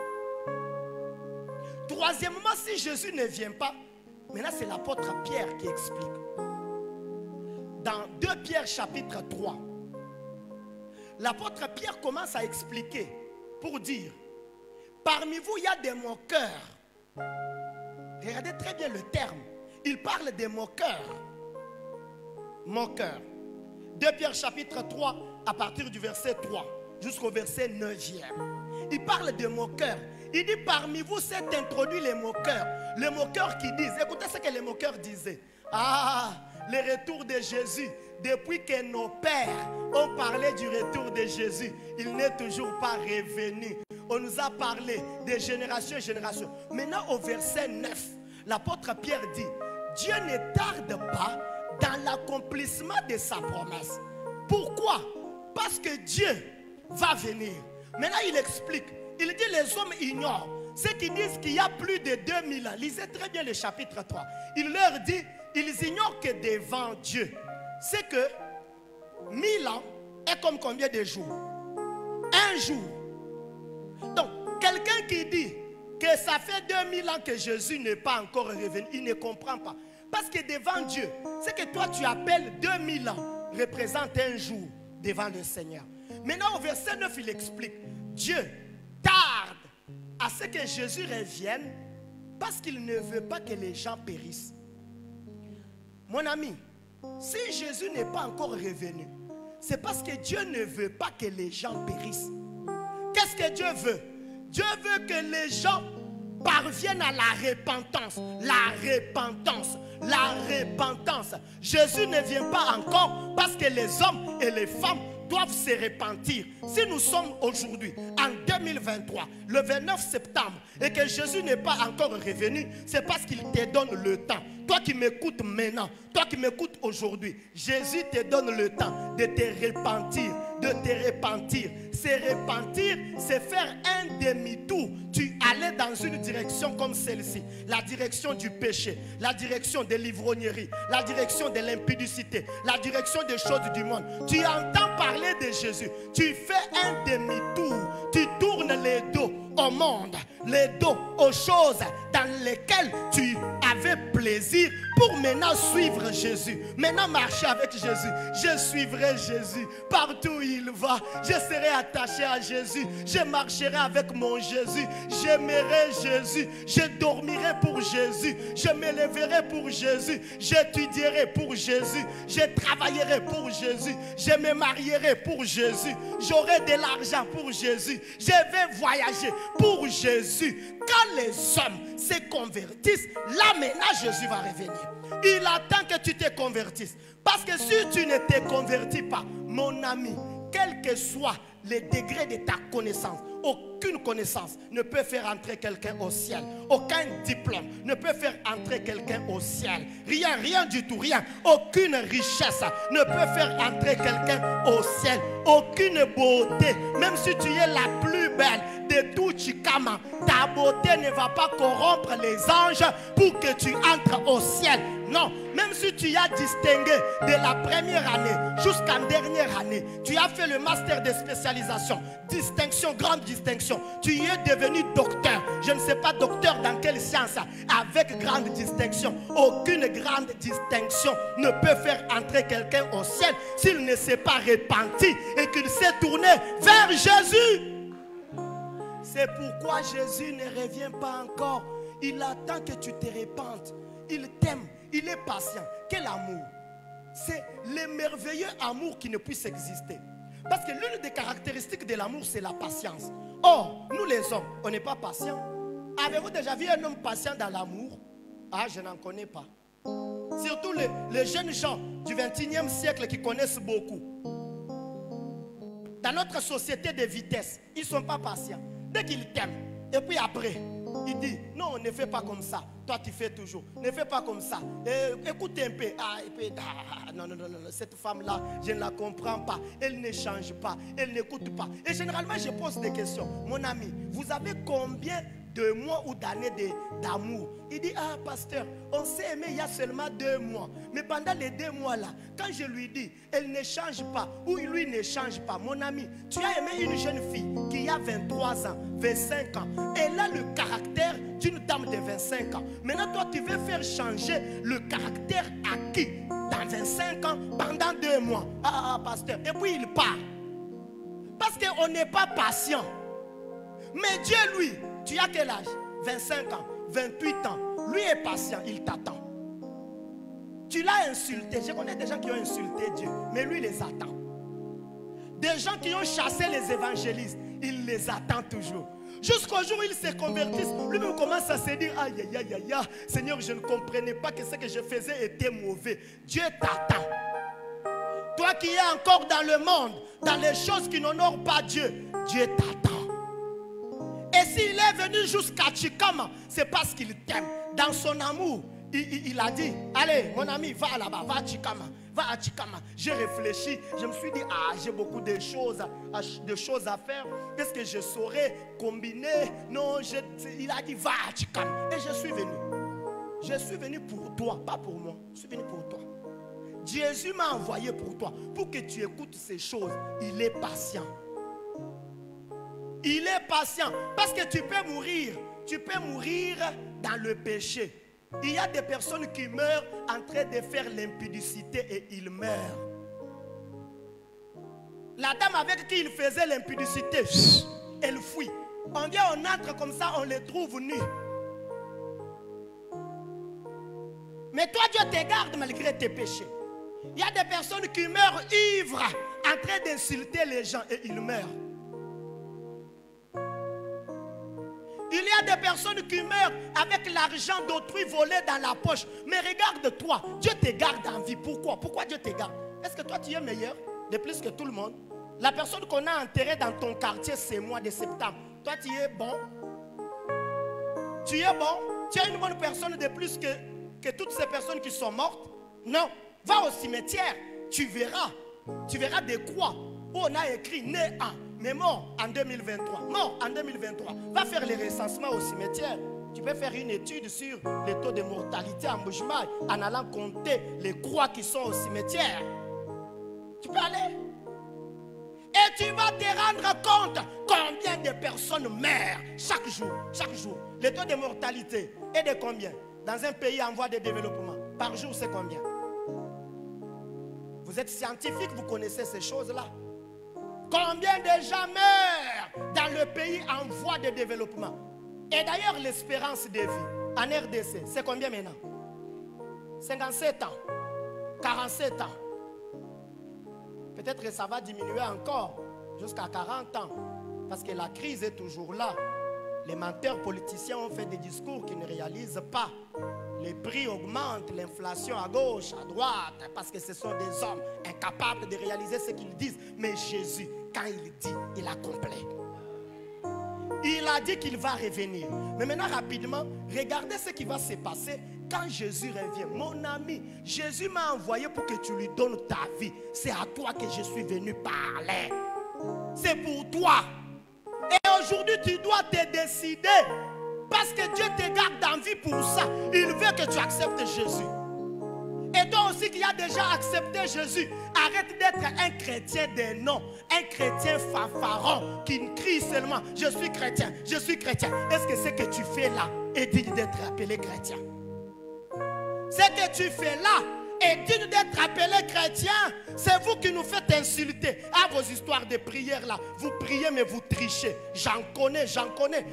Troisièmement, si Jésus ne vient pas, maintenant c'est l'apôtre Pierre qui explique. Dans 2 Pierre chapitre 3, l'apôtre Pierre commence à expliquer pour dire, parmi vous il y a des moqueurs. Regardez très bien le terme. Il parle des moqueurs. Moqueurs. 2 Pierre chapitre 3 à partir du verset 3 jusqu'au verset 9e. Il parle de moqueurs. Il dit parmi vous s'est introduit les moqueurs. Les moqueurs qui disent, écoutez ce que les moqueurs disaient. Ah, le retour de Jésus. Depuis que nos pères ont parlé du retour de Jésus, il n'est toujours pas revenu. On nous a parlé de génération en génération. Maintenant au verset 9, l'apôtre Pierre dit, Dieu ne tarde pas dans l'accomplissement de sa promesse. Pourquoi? Parce que Dieu va venir. Maintenant il explique. Il dit les hommes ignorent. Ceux qui disent qu'il y a plus de 2000 ans. Lisez très bien le chapitre 3. Il leur dit, ils ignorent que devant Dieu, c'est que 1000 ans est comme combien de jours? Un jour. Donc quelqu'un qui dit que ça fait 2000 ans que Jésus n'est pas encore revenu, il ne comprend pas. Parce que devant Dieu, ce que toi tu appelles 2000 ans représente un jour devant le Seigneur. Maintenant au verset 9 il explique, Dieu tarde à ce que Jésus revienne parce qu'il ne veut pas que les gens périssent. Mon ami, si Jésus n'est pas encore revenu, c'est parce que Dieu ne veut pas que les gens périssent. Qu'est-ce que Dieu veut? Dieu veut que les gens parviennent à la repentance. La repentance. La repentance. Jésus ne vient pas encore parce que les hommes et les femmes doivent se repentir. Si nous sommes aujourd'hui en 2023, le 29 septembre, et que Jésus n'est pas encore revenu, c'est parce qu'il te donne le temps. Toi qui m'écoutes maintenant, toi qui m'écoutes aujourd'hui, Jésus te donne le temps de te repentir, de te repentir. Se repentir, c'est faire un demi-tour. Tu allais dans une direction comme celle-ci. La direction du péché, la direction de l'ivrognerie, la direction de l'impudicité, la direction des choses du monde. Tu entends parler de Jésus. Tu fais un demi-tour. Tu tournes les dos au monde, les dos aux choses dans lesquelles tu avais plaisir pour maintenant suivre Jésus. Maintenant marcher avec Jésus. Je suivrai Jésus partout où il va. Je serai attaché à Jésus. Je marcherai avec mon Jésus. J'aimerai Jésus. Je dormirai pour Jésus. Je m'élèverai pour Jésus. J'étudierai pour Jésus. Je travaillerai pour Jésus. Je me marierai pour Jésus. J'aurai de l'argent pour Jésus. Je vais voyager pour Jésus. Quand les hommes se convertissent, là maintenant Jésus va revenir. Il attend que tu te convertisses. Parce que si tu ne te convertis pas, mon ami, quel que soit le degré de ta connaissance, aucune connaissance ne peut faire entrer quelqu'un au ciel. Aucun diplôme ne peut faire entrer quelqu'un au ciel. Rien, rien du tout, rien. Aucune richesse ne peut faire entrer quelqu'un au ciel. Aucune beauté, même si tu es la plus belle de tout Chikama, ta beauté ne va pas corrompre les anges pour que tu entres au ciel. Non, même si tu as distingué de la première année jusqu'à la dernière année, tu as fait le master de spécialisation, distinction, grande distinction, tu es devenu docteur. Je ne sais pas docteur dans quelle science, avec grande distinction. Aucune grande distinction ne peut faire entrer quelqu'un au ciel s'il ne s'est pas repenti et qu'il s'est tourné vers Jésus. C'est pourquoi Jésus ne revient pas encore. Il attend que tu te repentes. Il t'aime. Il est patient. Quel amour! C'est le merveilleux amour qui ne puisse exister. Parce que l'une des caractéristiques de l'amour, c'est la patience. Or, nous les hommes, on n'est pas patients. Avez-vous déjà vu un homme patient dans l'amour? Ah, je n'en connais pas. Surtout les jeunes gens du 21e siècle qui connaissent beaucoup. Dans notre société de vitesse, ils ne sont pas patients. Dès qu'ils t'aiment, et puis après, il dit, non, ne fais pas comme ça. Toi, tu fais toujours. Ne fais pas comme ça. Écoute un peu. Non, cette femme-là, je ne la comprends pas. Elle ne change pas. Elle n'écoute pas. Et généralement, je pose des questions. Mon ami, vous avez combien de mois ou d'années d'amour? Il dit, ah, pasteur, on s'est aimé il y a seulement 2 mois. Mais pendant les 2 mois-là, quand je lui dis, elle ne change pas, ou lui ne change pas, mon ami, tu as aimé une jeune fille qui a 23 ans, 25 ans. Elle a le caractère d'une dame de 25 ans. Maintenant, toi, tu veux faire changer le caractère acquis dans 25 ans pendant 2 mois. Ah, pasteur. Et puis, il part. Parce qu'on n'est pas patient. Mais Dieu, lui, tu as quel âge? 25 ans, 28 ans. Lui est patient, il t'attend. Tu l'as insulté. Je connais des gens qui ont insulté Dieu, mais lui les attend. Des gens qui ont chassé les évangélistes, il les attend toujours. Jusqu'au jour où ils se convertissent, lui-même commence à se dire, aïe, aïe, aïe, aïe, Seigneur, je ne comprenais pas que ce que je faisais était mauvais. Dieu t'attend. Toi qui es encore dans le monde, dans les choses qui n'honorent pas Dieu, Dieu t'attend. Et s'il est venu jusqu'à Chikama, c'est parce qu'il t'aime. Dans son amour, il a dit, allez, mon ami, va là-bas, va à Chikama. Va à Chikama. J'ai réfléchi, je me suis dit, ah, j'ai beaucoup de choses à faire. Qu'est-ce que je saurais combiner? Non, il a dit, va à Chikama. Et je suis venu. Je suis venu pour toi, pas pour moi. Je suis venu pour toi. Jésus m'a envoyé pour toi, pour que tu écoutes ces choses. Il est patient. Il est patient. Parce que tu peux mourir. Tu peux mourir dans le péché. Il y a des personnes qui meurent en train de faire l'impudicité et ils meurent. La dame avec qui il faisait l'impudicité, elle fuit. On vient, on entre comme ça, on les trouve nus. Mais toi, Dieu te garde malgré tes péchés. Il y a des personnes qui meurent ivres en train d'insulter les gens et ils meurent. Il y a des personnes qui meurent avec l'argent d'autrui volé dans la poche. Mais regarde-toi, Dieu te garde en vie. Pourquoi? Pourquoi Dieu te garde? Est-ce que toi tu es meilleur de plus que tout le monde? La personne qu'on a enterrée dans ton quartier ce mois de septembre, toi tu es bon? Tu es bon? Tu es une bonne personne de plus que toutes ces personnes qui sont mortes? Non. Va au cimetière, tu verras des croix où on a écrit né en, mais mort en 2023. Mort en 2023. Va faire les recensements au cimetière. Tu peux faire une étude sur les taux de mortalité en Bujimaï en allant compter les croix qui sont au cimetière. Tu peux aller. Et tu vas te rendre compte combien de personnes meurent chaque jour. Chaque jour. Le taux de mortalité est de combien? Dans un pays en voie de développement. Par jour, c'est combien? Vous êtes scientifique, vous connaissez ces choses-là. Combien de gens meurent dans le pays en voie de développement? Et d'ailleurs, l'espérance de vie en RDC, c'est combien maintenant? 57 ans, 47 ans. Peut-être que ça va diminuer encore jusqu'à 40 ans. Parce que la crise est toujours là. Les menteurs politiciens ont fait des discours qu'ils ne réalisent pas. Les prix augmentent, l'inflation à gauche, à droite, parce que ce sont des hommes incapables de réaliser ce qu'ils disent. Mais Jésus, quand il dit, il accomplit. Il a dit qu'il va revenir. Mais maintenant, rapidement, regardez ce qui va se passer quand Jésus revient. Mon ami, Jésus m'a envoyé pour que tu lui donnes ta vie. C'est à toi que je suis venu parler. C'est pour toi. Et aujourd'hui, tu dois te décider. Parce que Dieu te garde en vie pour ça. Il veut que tu acceptes Jésus. Et toi aussi qui as déjà accepté Jésus, arrête d'être un chrétien de nom, un chrétien fanfaron qui crie seulement « Je suis chrétien, je suis chrétien ». Est-ce que ce que tu fais là est digne d'être appelé chrétien? Ce que tu fais là est digne d'être appelé chrétien. C'est vous qui nous faites insulter à vos histoires de prière là. Vous priez mais vous trichez. J'en connais.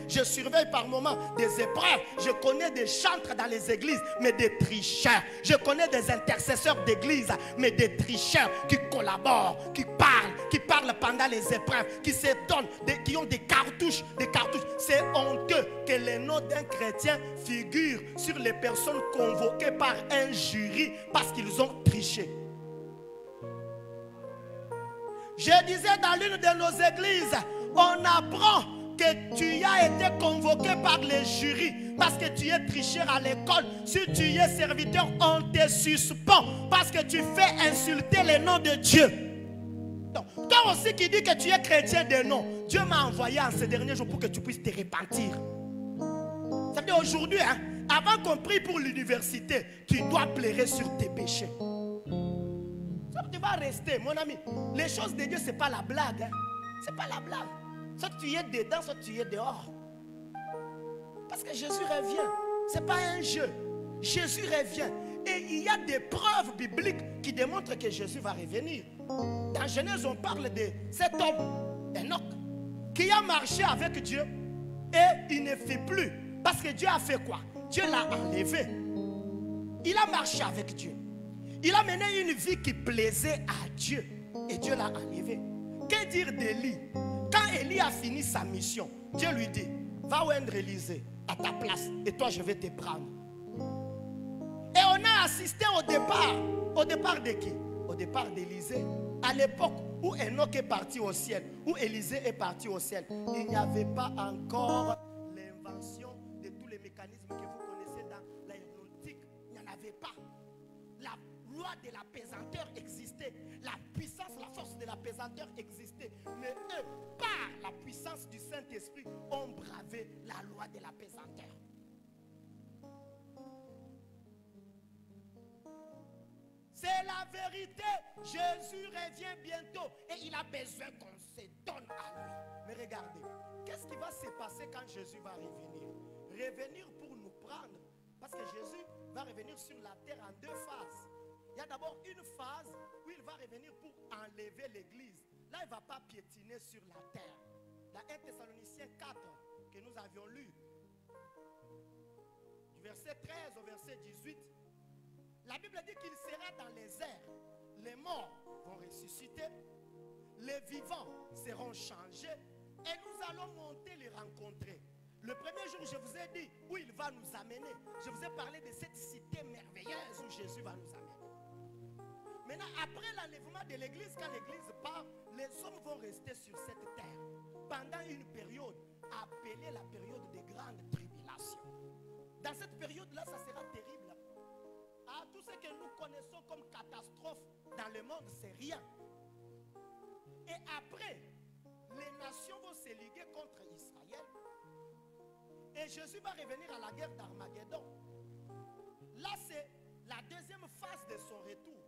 Je surveille par moments des épreuves. Je connais des chantres dans les églises mais des tricheurs. Je connais des intercesseurs d'église mais des tricheurs qui collaborent, qui parlent pendant les épreuves, qui se donnent, qui ont des cartouches. C'est honteux que les noms d'un chrétien figurent sur les personnes convoquées par un jury parce qu'ils ont triché. Je disais dans l'une de nos églises, on apprend que tu as été convoqué par les jurys parce que tu es tricheur à l'école. Si tu es serviteur, on te suspend parce que tu fais insulter le nom de Dieu. Donc, toi aussi qui dis que tu es chrétien de nom, Dieu m'a envoyé en ces derniers jours pour que tu puisses te repentir. Ça veut dire aujourd'hui, avant qu'on prie pour l'université, tu dois pleurer sur tes péchés. Tu vas rester, mon ami. Les choses de Dieu, ce n'est pas la blague. Ce n'est pas la blague. Soit tu es dedans, soit tu es dehors. Parce que Jésus revient. Ce n'est pas un jeu. Jésus revient. Et il y a des preuves bibliques qui démontrent que Jésus va revenir. Dans Genèse, on parle de cet homme, Enoch, qui a marché avec Dieu et il ne fait plus. Parce que Dieu a fait quoi? Dieu l'a enlevé. Il a marché avec Dieu. Il a mené une vie qui plaisait à Dieu. Et Dieu l'a enlevé. Que dire d'Élie? Quand Élie a fini sa mission, Dieu lui dit, va oindre Élisée à ta place. Et toi, je vais te prendre. Et on a assisté au départ. Au départ de qui? Au départ d'Élisée. À l'époque où Enoch est parti au ciel, où Élisée est parti au ciel, il n'y avait pas encore l'invention de tous les mécanismes que vous connaissez dans l'aéronautique. Il n'y en avait pas. La loi de la pesanteur existait. La puissance, la force de la pesanteur existait. Mais eux, par la puissance du Saint-Esprit, ont bravé la loi de la pesanteur. C'est la vérité. Jésus revient bientôt et il a besoin qu'on se donne à lui. Mais regardez, qu'est-ce qui va se passer quand Jésus va revenir? Revenir pour nous prendre. Parce que Jésus va revenir sur la terre en deux phases. Il y a d'abord une phase où il va revenir pour enlever l'église. Là, il ne va pas piétiner sur la terre. Dans 1 Thessaloniciens 4 que nous avions lu, du verset 13 au verset 18, la Bible dit qu'il sera dans les airs. Les morts vont ressusciter, les vivants seront changés et nous allons monter les rencontrer. Le premier jour, je vous ai dit où il va nous amener. Je vous ai parlé de cette cité merveilleuse où Jésus va nous amener. Maintenant, après l'enlèvement de l'église, quand l'église part, les hommes vont rester sur cette terre pendant une période appelée la période de grande tribulation. Dans cette période-là, ça sera terrible. Ah, tout ce que nous connaissons comme catastrophe dans le monde, c'est rien. Et après, les nations vont se liguer contre Israël. Et Jésus va revenir à la guerre d'Armageddon. Là, c'est la deuxième phase de son retour.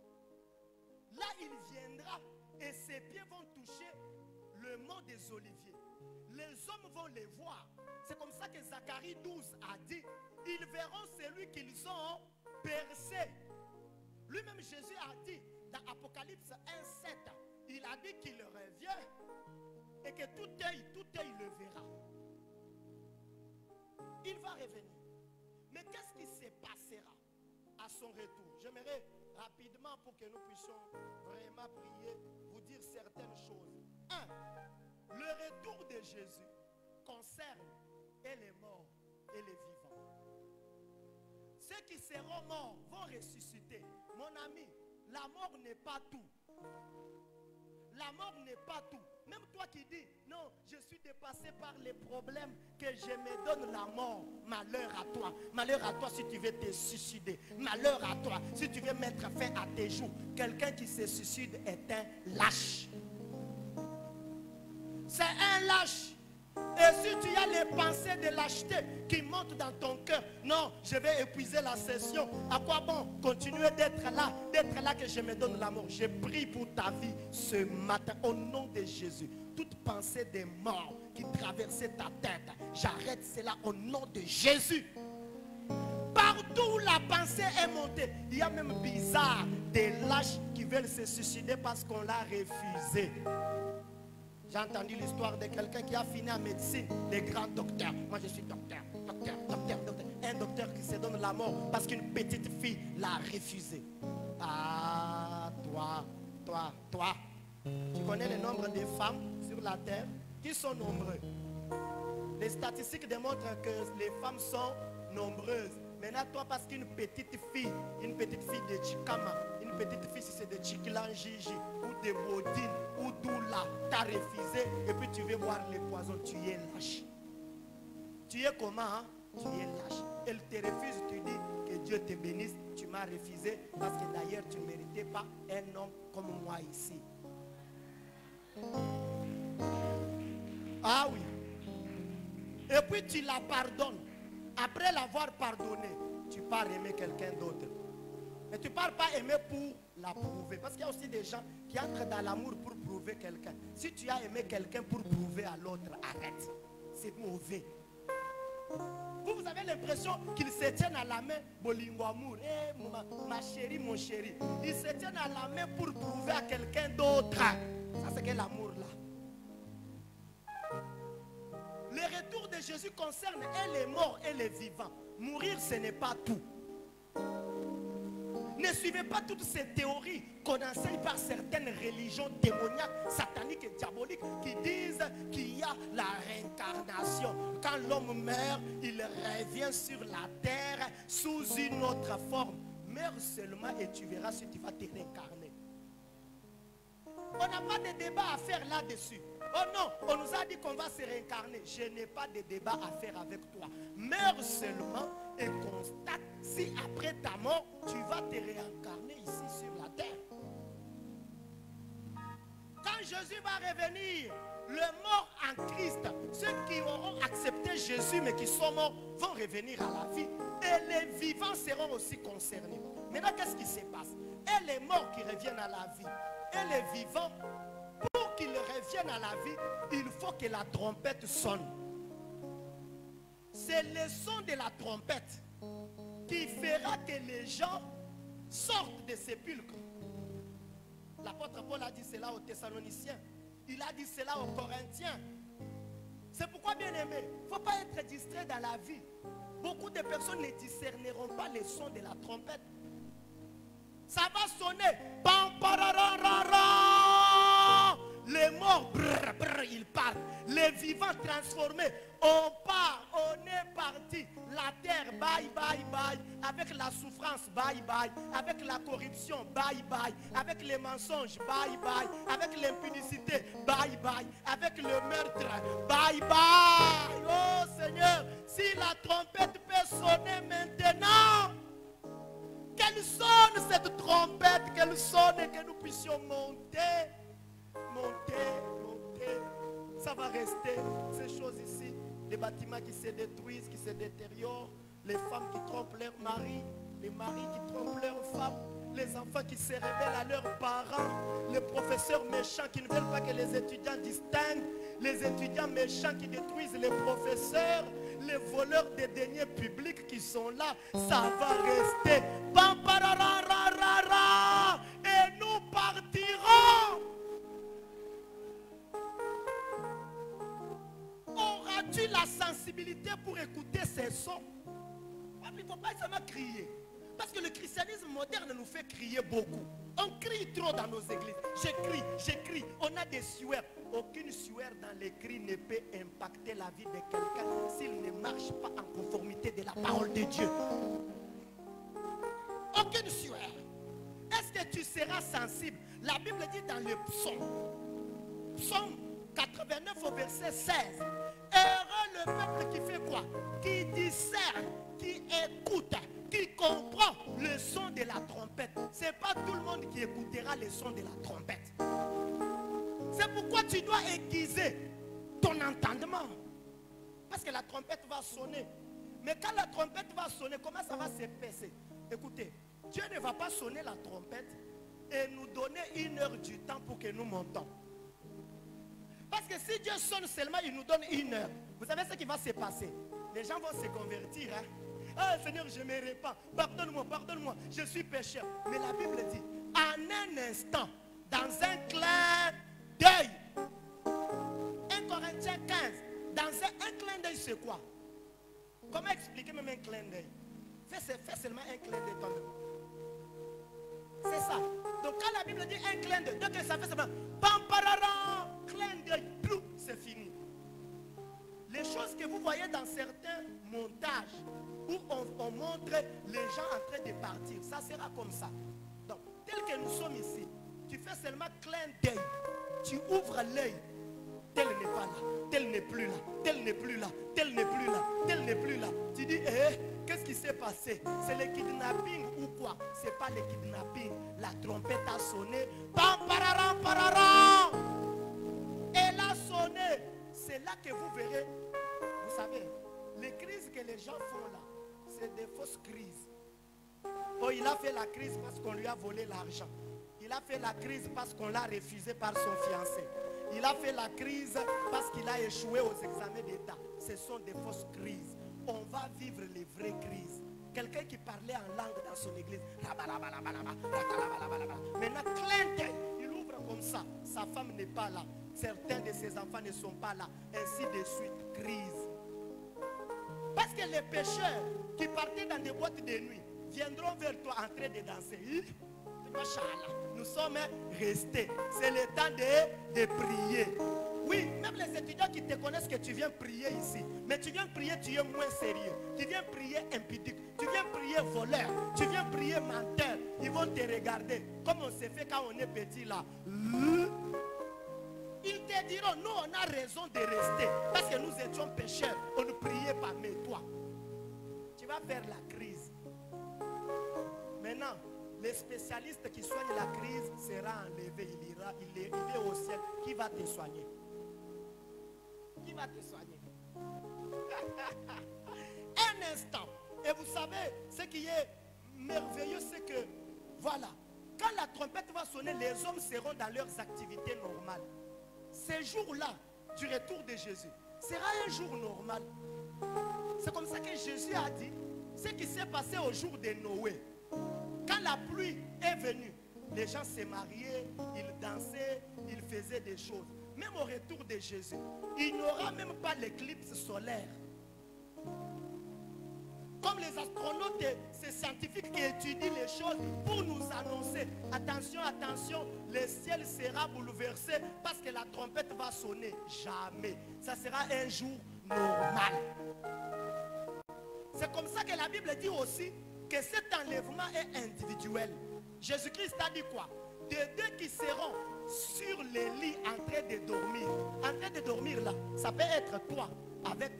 Là, il viendra et ses pieds vont toucher le mont des Oliviers. Les hommes vont les voir. C'est comme ça que Zacharie 12 a dit, ils verront celui qu'ils ont percé. Lui-même Jésus a dit dans Apocalypse 1:7, il a dit qu'il revient et que tout œil le verra. Il va revenir. Mais qu'est-ce qui se passera à son retour? J'aimerais rapidement, pour que nous puissions vraiment prier, vous dire certaines choses. 1. Le retour de Jésus concerne et les morts et les vivants. Ceux qui seront morts vont ressusciter. Mon ami, la mort n'est pas tout. La mort n'est pas tout. Même toi qui dis, non, je suis dépassé par les problèmes, que je me donne la mort. Malheur à toi. Malheur à toi si tu veux te suicider. Malheur à toi si tu veux mettre fin à tes jours. Quelqu'un qui se suicide est un lâche. C'est un lâche. Et si tu as les pensées de lâcheté qui montent dans ton cœur, non, je vais épuiser la session. À quoi bon continuer d'être là que je me donne la mort. Je prie pour ta vie ce matin au nom de Jésus. Toute pensée de mort qui traversait ta tête, j'arrête cela au nom de Jésus. Partout où la pensée est montée, il y a même bizarre des lâches qui veulent se suicider parce qu'on l'a refusé. J'ai entendu l'histoire de quelqu'un qui a fini en médecine, des grands docteurs. Moi je suis docteur. Un docteur qui se donne la mort parce qu'une petite fille l'a refusé. Ah, toi. Tu connais le nombre de femmes sur la terre qui sont nombreuses. Les statistiques démontrent que les femmes sont nombreuses. Maintenant, toi, parce qu'une petite fille de Chikama, une petite fille, si c'est de Chikilanjiji, ou de Bodine, ou d'Oula, t'as refusé, et puis tu veux boire les poisons, tu es lâche. Tu es comment, hein? Tu es lâche. Elle te refuse, tu dis que Dieu te bénisse, tu m'as refusé, parce que d'ailleurs, tu ne méritais pas un homme comme moi ici. Ah oui. Et puis tu la pardonnes. Après l'avoir pardonné, tu pars aimer quelqu'un d'autre. Mais tu ne pars pas aimer pour la prouver. Parce qu'il y a aussi des gens qui entrent dans l'amour pour prouver quelqu'un. Si tu as aimé quelqu'un pour prouver à l'autre, arrête. C'est mauvais. Vous avez l'impression qu'ils se tiennent à la main, Bolingo amour. Ma chérie, mon chéri. Ils se tiennent à la main pour prouver à quelqu'un d'autre. Ça, c'est que l'amour là. Le retour de Jésus concerne et les morts et les vivants. Mourir, ce n'est pas tout. Ne suivez pas toutes ces théories qu'on enseigne par certaines religions démoniaques, sataniques et diaboliques qui disent qu'il y a la réincarnation. Quand l'homme meurt, il revient sur la terre sous une autre forme. Meurs seulement et tu verras si tu vas te réincarner. On n'a pas de débat à faire là-dessus. Oh non, on nous a dit qu'on va se réincarner. Je n'ai pas de débat à faire avec toi. Meurs seulement et constate si après ta mort, tu vas te réincarner ici sur la terre. Quand Jésus va revenir, les morts en Christ, ceux qui auront accepté Jésus mais qui sont morts, vont revenir à la vie. Et les vivants seront aussi concernés. Maintenant, qu'est-ce qui se passe? Et les morts qui reviennent à la vie, et les vivants, pour qu'ils reviennent à la vie, il faut que la trompette sonne. C'est le son de la trompette qui fera que les gens sortent des sépulcres. L'apôtre Paul a dit cela aux Thessaloniciens. Il a dit cela aux Corinthiens. C'est pourquoi, bien aimé, il ne faut pas être distrait dans la vie. Beaucoup de personnes ne discerneront pas les sons de la trompette. Ça va sonner. Bam, pararara. Les morts, brr, brr, ils partent. Les vivants transformés. On part, on est parti. La terre, bye, bye, bye. Avec la souffrance, bye, bye. Avec la corruption, bye, bye. Avec les mensonges, bye, bye. Avec l'impudicité, bye, bye. Avec le meurtre, bye, bye. Oh Seigneur, si la trompette peut sonner maintenant, qu'elle sonne cette trompette, qu'elle sonne et que nous puissions monter, monter, monter. va rester. Ces choses ici, les bâtiments qui se détruisent, qui se détériorent, les femmes qui trompent leurs maris, les maris qui trompent leurs femmes, les enfants qui se révèlent à leurs parents, les professeurs méchants qui ne veulent pas que les étudiants distinguent, les étudiants méchants qui détruisent les professeurs, les voleurs des deniers publics qui sont là, ça va rester. Et nous partirons. Auras-tu la sensibilité pour écouter ces sons? Il ne faut pas seulement crier. Parce que le christianisme moderne nous fait crier beaucoup. On crie trop dans nos églises. J'écris. On a des sueurs. Aucune sueur dans les cris ne peut impacter la vie de quelqu'un s'il ne marche pas en conformité de la parole de Dieu. Aucune sueur. Est-ce que tu seras sensible? La Bible dit dans le psaume 89 au verset 16. Heureux le peuple qui fait quoi? Qui discerne, qui écoute, qui comprend le son de la trompette. Ce n'est pas tout le monde qui écoutera le son de la trompette. C'est pourquoi tu dois aiguiser ton entendement. Parce que la trompette va sonner. Mais quand la trompette va sonner, comment ça va s'épaisser? Écoutez, Dieu ne va pas sonner la trompette et nous donner 1 heure du temps pour que nous montons. Parce que si Dieu sonne seulement, il nous donne 1 heure. Vous savez ce qui va se passer? Les gens vont se convertir. Ah Seigneur, je me répands. Pardonne-moi, je suis pécheur. Mais la Bible dit, en un instant, dans un clin d'œil. 1 Corinthiens 15, dans un clin d'œil, c'est quoi? Comment expliquer même un clin d'œil? Fais seulement un clin d'œil toi-même. C'est ça. Donc quand la Bible dit un clin d'œil, donc ça fait seulement clin d'œil, c'est fini. Les choses que vous voyez dans certains montages où on montre les gens en train de partir, ça sera comme ça. Donc, tel que nous sommes ici, tu fais seulement clin d'œil. Tu ouvres l'œil. Tel n'est pas là, tel n'est plus là, tel n'est plus là, tel n'est plus là, tel n'est plus là. Tu dis, qu'est-ce qui s'est passé? C'est le kidnapping ou quoi? C'est pas le kidnapping. La trompette a sonné. Elle a sonné. C'est là que vous verrez. Vous savez, les crises que les gens font là, c'est des fausses crises. Oh, il a fait la crise parce qu'on lui a volé l'argent. Il a fait la crise parce qu'on l'a refusé par son fiancé. Il a fait la crise parce qu'il a échoué aux examens d'État. Ce sont des fausses crises. On va vivre les vraies crises. Quelqu'un qui parlait en langue dans son église. Maintenant, clin d'œil, il ouvre comme ça. Sa femme n'est pas là. Certains de ses enfants ne sont pas là. Ainsi de suite, crise. Parce que les pécheurs qui partaient dans des boîtes de nuit viendront vers toi en train de danser. Nous sommes restés. C'est le temps de prier. Oui, même les étudiants qui te connaissent que tu viens prier ici. Mais tu viens prier, tu es moins sérieux. Tu viens prier impudique. Tu viens prier voleur. Tu viens prier menteur. Ils vont te regarder. Comme on s'est fait quand on est petit là. Ils te diront, nous on a raison de rester. Parce que nous étions pécheurs. On ne priait pas, mais toi. Tu vas faire la crise. Maintenant, le spécialiste qui soigne la crise sera enlevé. Il est au ciel. Qui va te soigner? Qui va te soigner? Un instant. Et vous savez, ce qui est merveilleux, c'est que, voilà, quand la trompette va sonner, les hommes seront dans leurs activités normales. Ce jour-là, du retour de Jésus, sera un jour normal. C'est comme ça que Jésus a dit, ce qui s'est passé au jour de Noé. Quand la pluie est venue, les gens se mariaient, ils dansaient, ils faisaient des choses. Même au retour de Jésus, il n'y aura même pas l'éclipse solaire. Comme les astronautes, ces scientifiques qui étudient les choses pour nous annoncer, attention, attention, le ciel sera bouleversé parce que la trompette va sonner. Jamais. Ça sera un jour normal. C'est comme ça que la Bible dit aussi que cet enlèvement est individuel. Jésus-Christ a dit quoi? Des deux qui seront sur les lits en train de dormir. En train de dormir là, ça peut être toi avec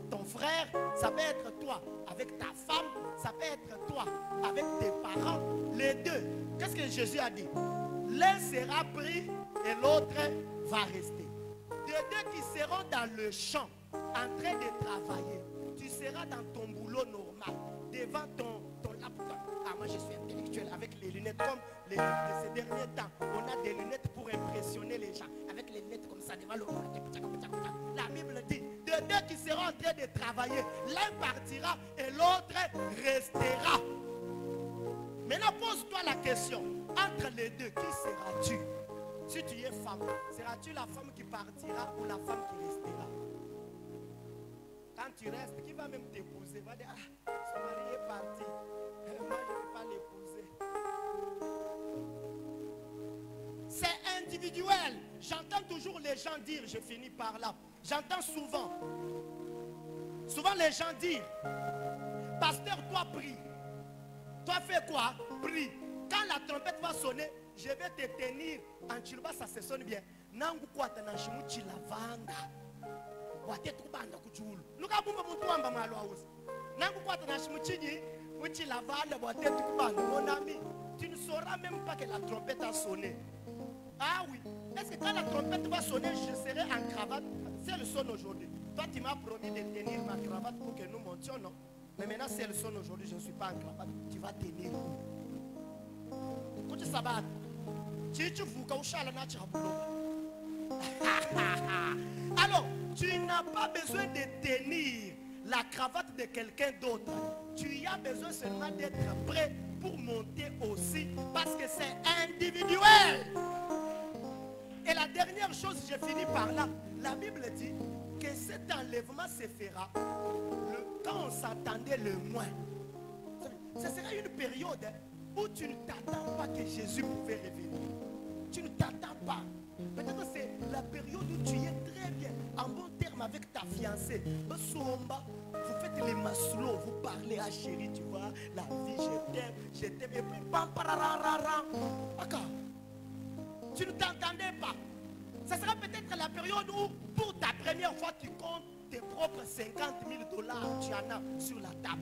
ton frère, ça peut être toi avec ta femme, ça peut être toi avec tes parents. Les deux, qu'est-ce que Jésus a dit? L'un sera pris et l'autre va rester. De deux qui seront dans le champ en train de travailler. Tu seras dans ton boulot normal, devant ton laptop. Ah, moi je suis intellectuel avec les lunettes comme de ces derniers temps. On a des lunettes pour impressionner les gens. Avec les lunettes comme ça devant le... La Bible dit, de deux qui seront en train de travailler, l'un partira et l'autre restera. Maintenant pose-toi la question, entre les deux, qui seras-tu? Si tu es femme, seras-tu la femme qui partira ou la femme qui restera? Quand tu restes, qui va même t'épouser? Va dire, ah, son mari est parti. Moi, je ne vais pas l'épouser. C'est individuel. J'entends toujours les gens dire, je finis par là. J'entends souvent les gens dire, pasteur, toi prie. Toi fais quoi? Prie. Quand la trompette va sonner, je vais te tenir. En Chiluba, ça se sonne bien. Nangu kwa tanashimu chilavanga. Wate tukubanda kuchulu. Luka bumba muntu wamba malo hausi. Nangu kwa tanashimu chini. Chilavanda wate tukubanda. Mon ami, tu ne sauras même pas que la trompette a sonné. Ah oui. Est-ce que quand la trompette va sonner, je serai en cravate? Si elle sonne aujourd'hui. Toi, tu m'as promis de tenir ma cravate pour que nous montions, non? Mais maintenant, si elle sonne aujourd'hui, je ne suis pas en cravate. Tu vas tenir. Quand tu sabat, alors, tu n'as pas besoin de tenir la cravate de quelqu'un d'autre. Tu as besoin seulement d'être prêt pour monter aussi, parce que c'est individuel. Et la dernière chose, j'ai fini par là. La Bible dit que cet enlèvement se fera quand on s'attendait le moins. Ce sera une période où tu ne t'attends pas que Jésus pouvait revenir. Tu ne t'attends pas. Peut-être que c'est la période où tu es très bien, en bon terme avec ta fiancée. Vous faites les maslots, vous parlez à chérie, tu vois, la vie, je t'aime, et puis bam, parararara. Tu ne t'entendais pas. Ce sera peut-être la période où, pour ta première fois, tu comptes tes propres 50 000 $, tu en as sur la table.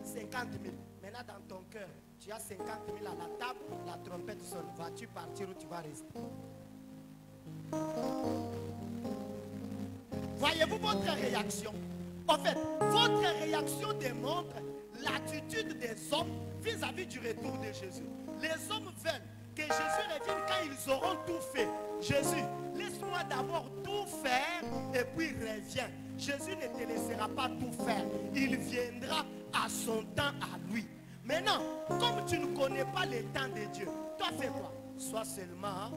50 000. Maintenant, dans ton cœur, tu as 50 000 à la table, la trompette sonne. Vas-tu partir ou tu vas rester? Voyez-vous votre réaction? En fait, votre réaction démontre l'attitude des hommes vis-à-vis du retour de Jésus. Les hommes veulent que Jésus revienne quand ils auront tout fait. Jésus, laisse-moi d'abord tout faire et puis reviens. Jésus ne te laissera pas tout faire. Il viendra à son temps à lui. Maintenant, comme tu ne connais pas les temps de Dieu, toi fais quoi? Sois seulement...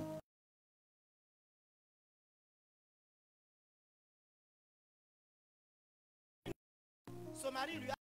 Son mari lui a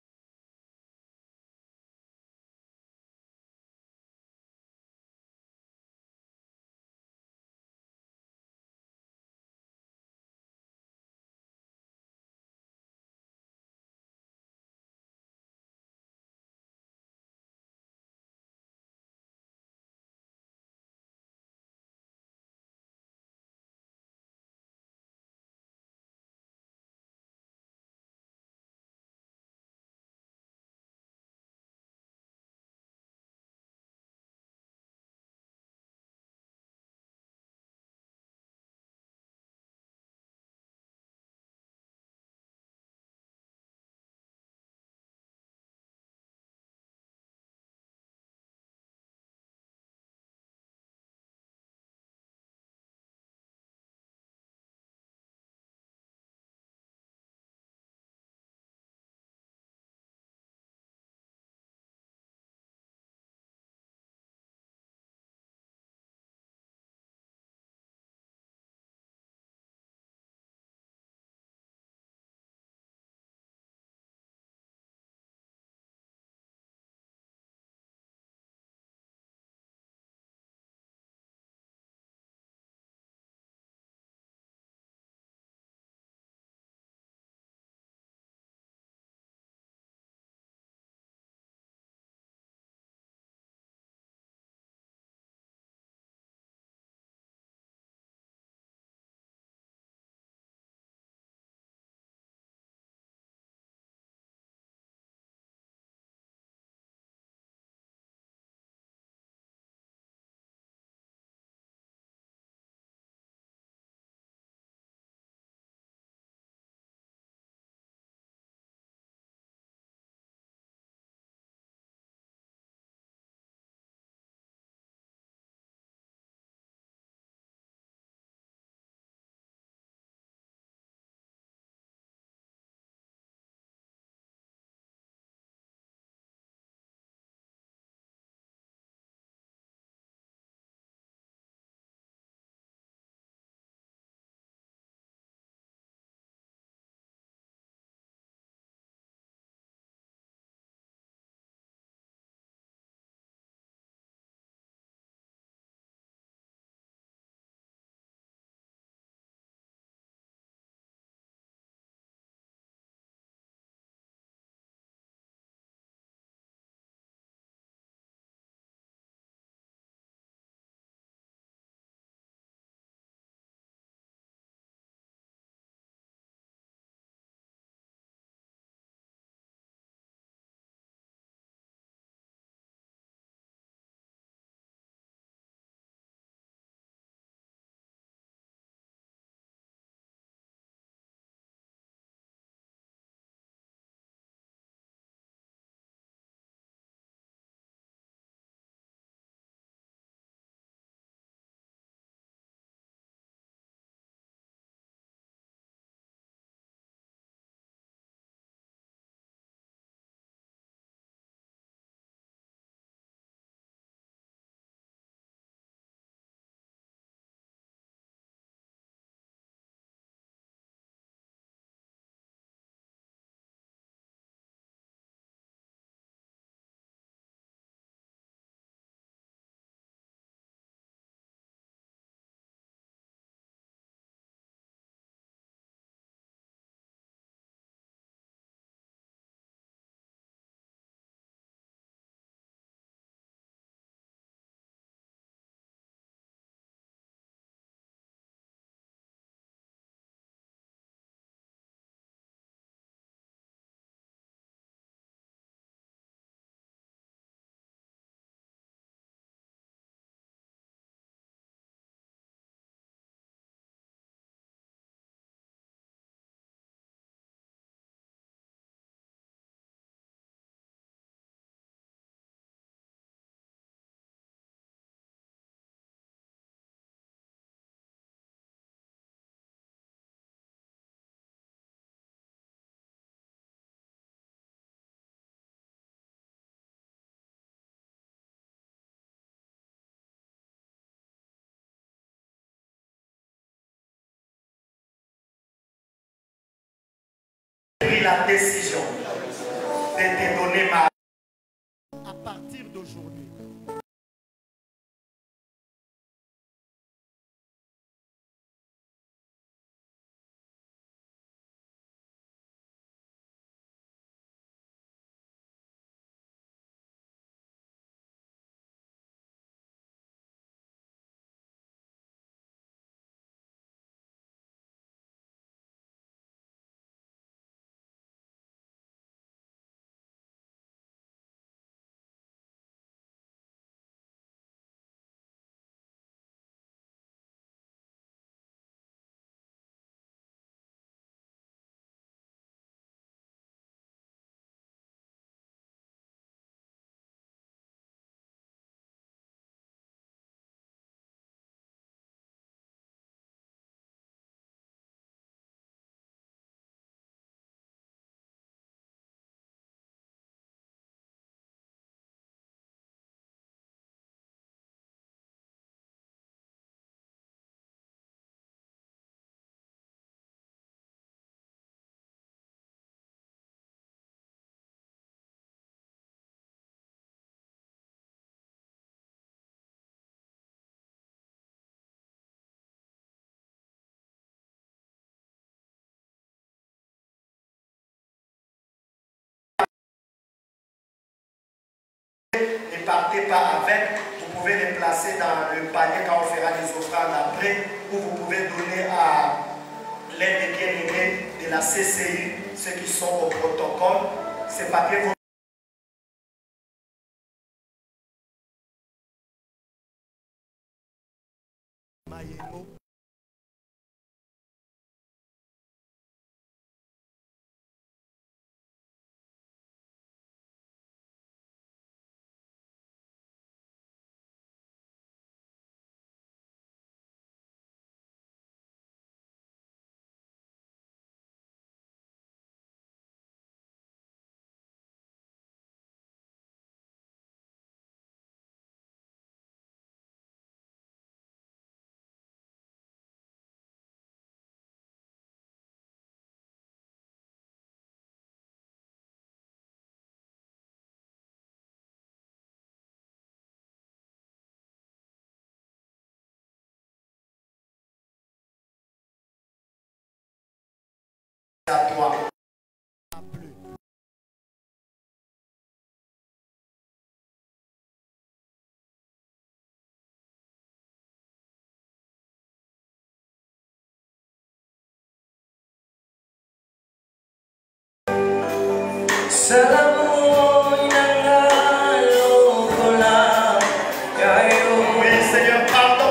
la décision de te donner ma... À partir d'aujourd'hui, ne partez pas avec, vous pouvez les placer dans le panier quand on fera les offrandes après, ou vous pouvez donner à l'aide des bien-aimés de la CCI, ceux qui sont au protocole. Ces papiers vont... à toi. Oui, Seigneur, pardon.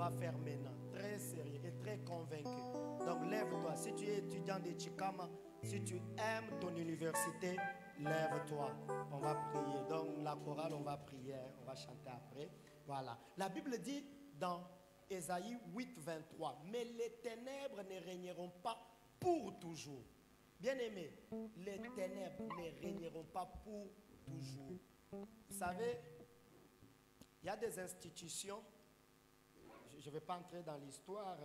va faire maintenant. Très sérieux et très convaincu. Donc lève-toi. Si tu es étudiant de Chikama, si tu aimes ton université, lève-toi. On va prier. Donc la chorale, on va prier. On va chanter après. Voilà. La Bible dit dans Ésaïe 8, 23, mais les ténèbres ne régneront pas pour toujours. Bien-aimés, les ténèbres ne régneront pas pour toujours. Vous savez, il y a des institutions, je ne vais pas entrer dans l'histoire,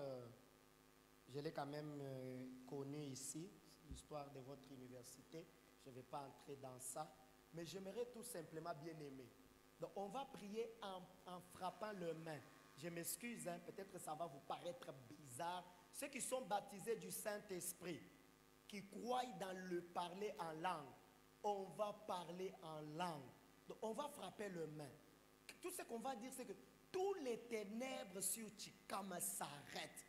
je l'ai quand même connue ici, l'histoire de votre université, je ne vais pas entrer dans ça, mais j'aimerais tout simplement bien aimer. Donc on va prier en frappant les mains. Je m'excuse, hein, peut-être que ça va vous paraître bizarre. Ceux qui sont baptisés du Saint-Esprit, qui croient dans le parler en langue, on va parler en langue. Donc on va frapper les mains. Tout ce qu'on va dire, c'est que tous les ténèbres sur Chikama s'arrêtent.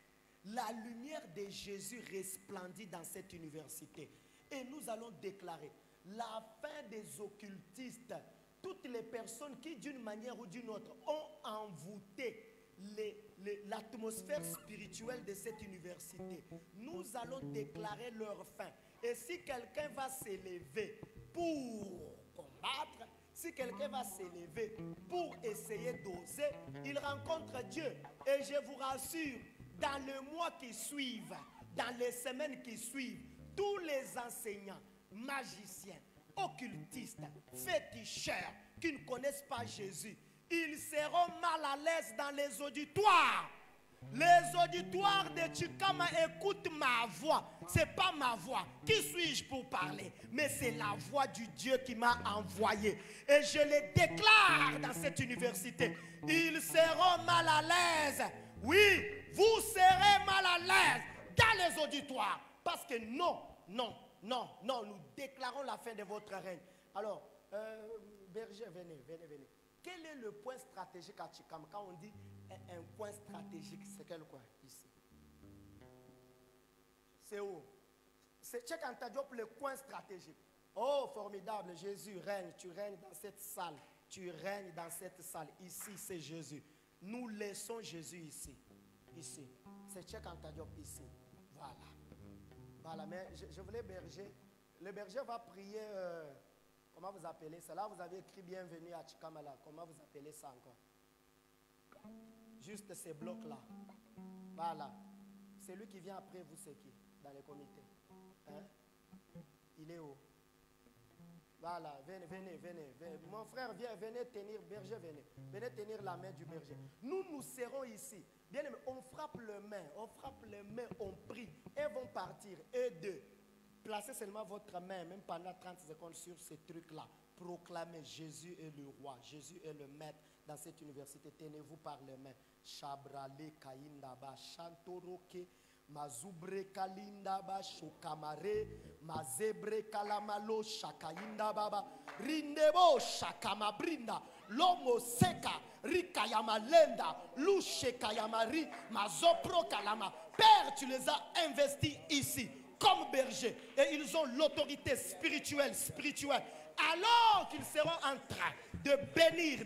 La lumière de Jésus resplendit dans cette université. Et nous allons déclarer la fin des occultistes. Toutes les personnes qui, d'une manière ou d'une autre, ont envoûté l'atmosphère spirituelle de cette université. Nous allons déclarer leur fin. Et si quelqu'un va s'élever pour combattre, si quelqu'un va s'élever pour essayer d'oser, il rencontre Dieu. Et je vous rassure, dans les mois qui suivent, dans les semaines qui suivent, tous les enseignants, magiciens, occultistes, féticheurs qui ne connaissent pas Jésus, ils seront mal à l'aise dans les auditoires. Les auditoires de Chikama écoutent ma voix. Ce n'est pas ma voix. Qui suis-je pour parler? Mais c'est la voix du Dieu qui m'a envoyé. Et je les déclare dans cette université. Ils seront mal à l'aise. Oui, vous serez mal à l'aise dans les auditoires. Parce que non, nous déclarons la fin de votre règne. Alors, berger, venez. Quel est le point stratégique à Chikama? Quand on dit un point stratégique, c'est quel coin ici? C'est où? C'est Cheikh Anta Diop, le coin stratégique. Oh, formidable, Jésus règne. Tu règnes dans cette salle. Tu règnes dans cette salle. Ici, c'est Jésus. Nous laissons Jésus ici. Ici. C'est Cheikh Anta Diop ici. Voilà, mais je voulais berger. Le berger va prier... comment vous appelez ça? Là, vous avez écrit bienvenue à Chikamala. Comment vous appelez ça encore? Juste ces blocs-là. Voilà. Celui qui vient après vous, c'est qui? Dans les comités. Hein? Il est où? Voilà. Venez. Mon frère, venez tenir, berger, venez. Venez tenir la main du berger. Nous serons ici. Bien aimé, on frappe les mains, on prie. Elles vont partir. Et deux. Placez seulement votre main, même pendant 30 secondes, sur ces trucs-là. Proclamez Jésus est le roi, Jésus est le maître dans cette université. Tenez-vous par les mains. Shabrale kaindaba shantoroke mazubre kalindaba shokamare mazebre kalamalo shakaindaba rindebo shakamabrinda lomo seka rikayamalenda lushekayamari mazopro kalama. Père, tu les as investis ici comme bergers et ils ont l'autorité spirituelle. Alors qu'ils seront en train de bénir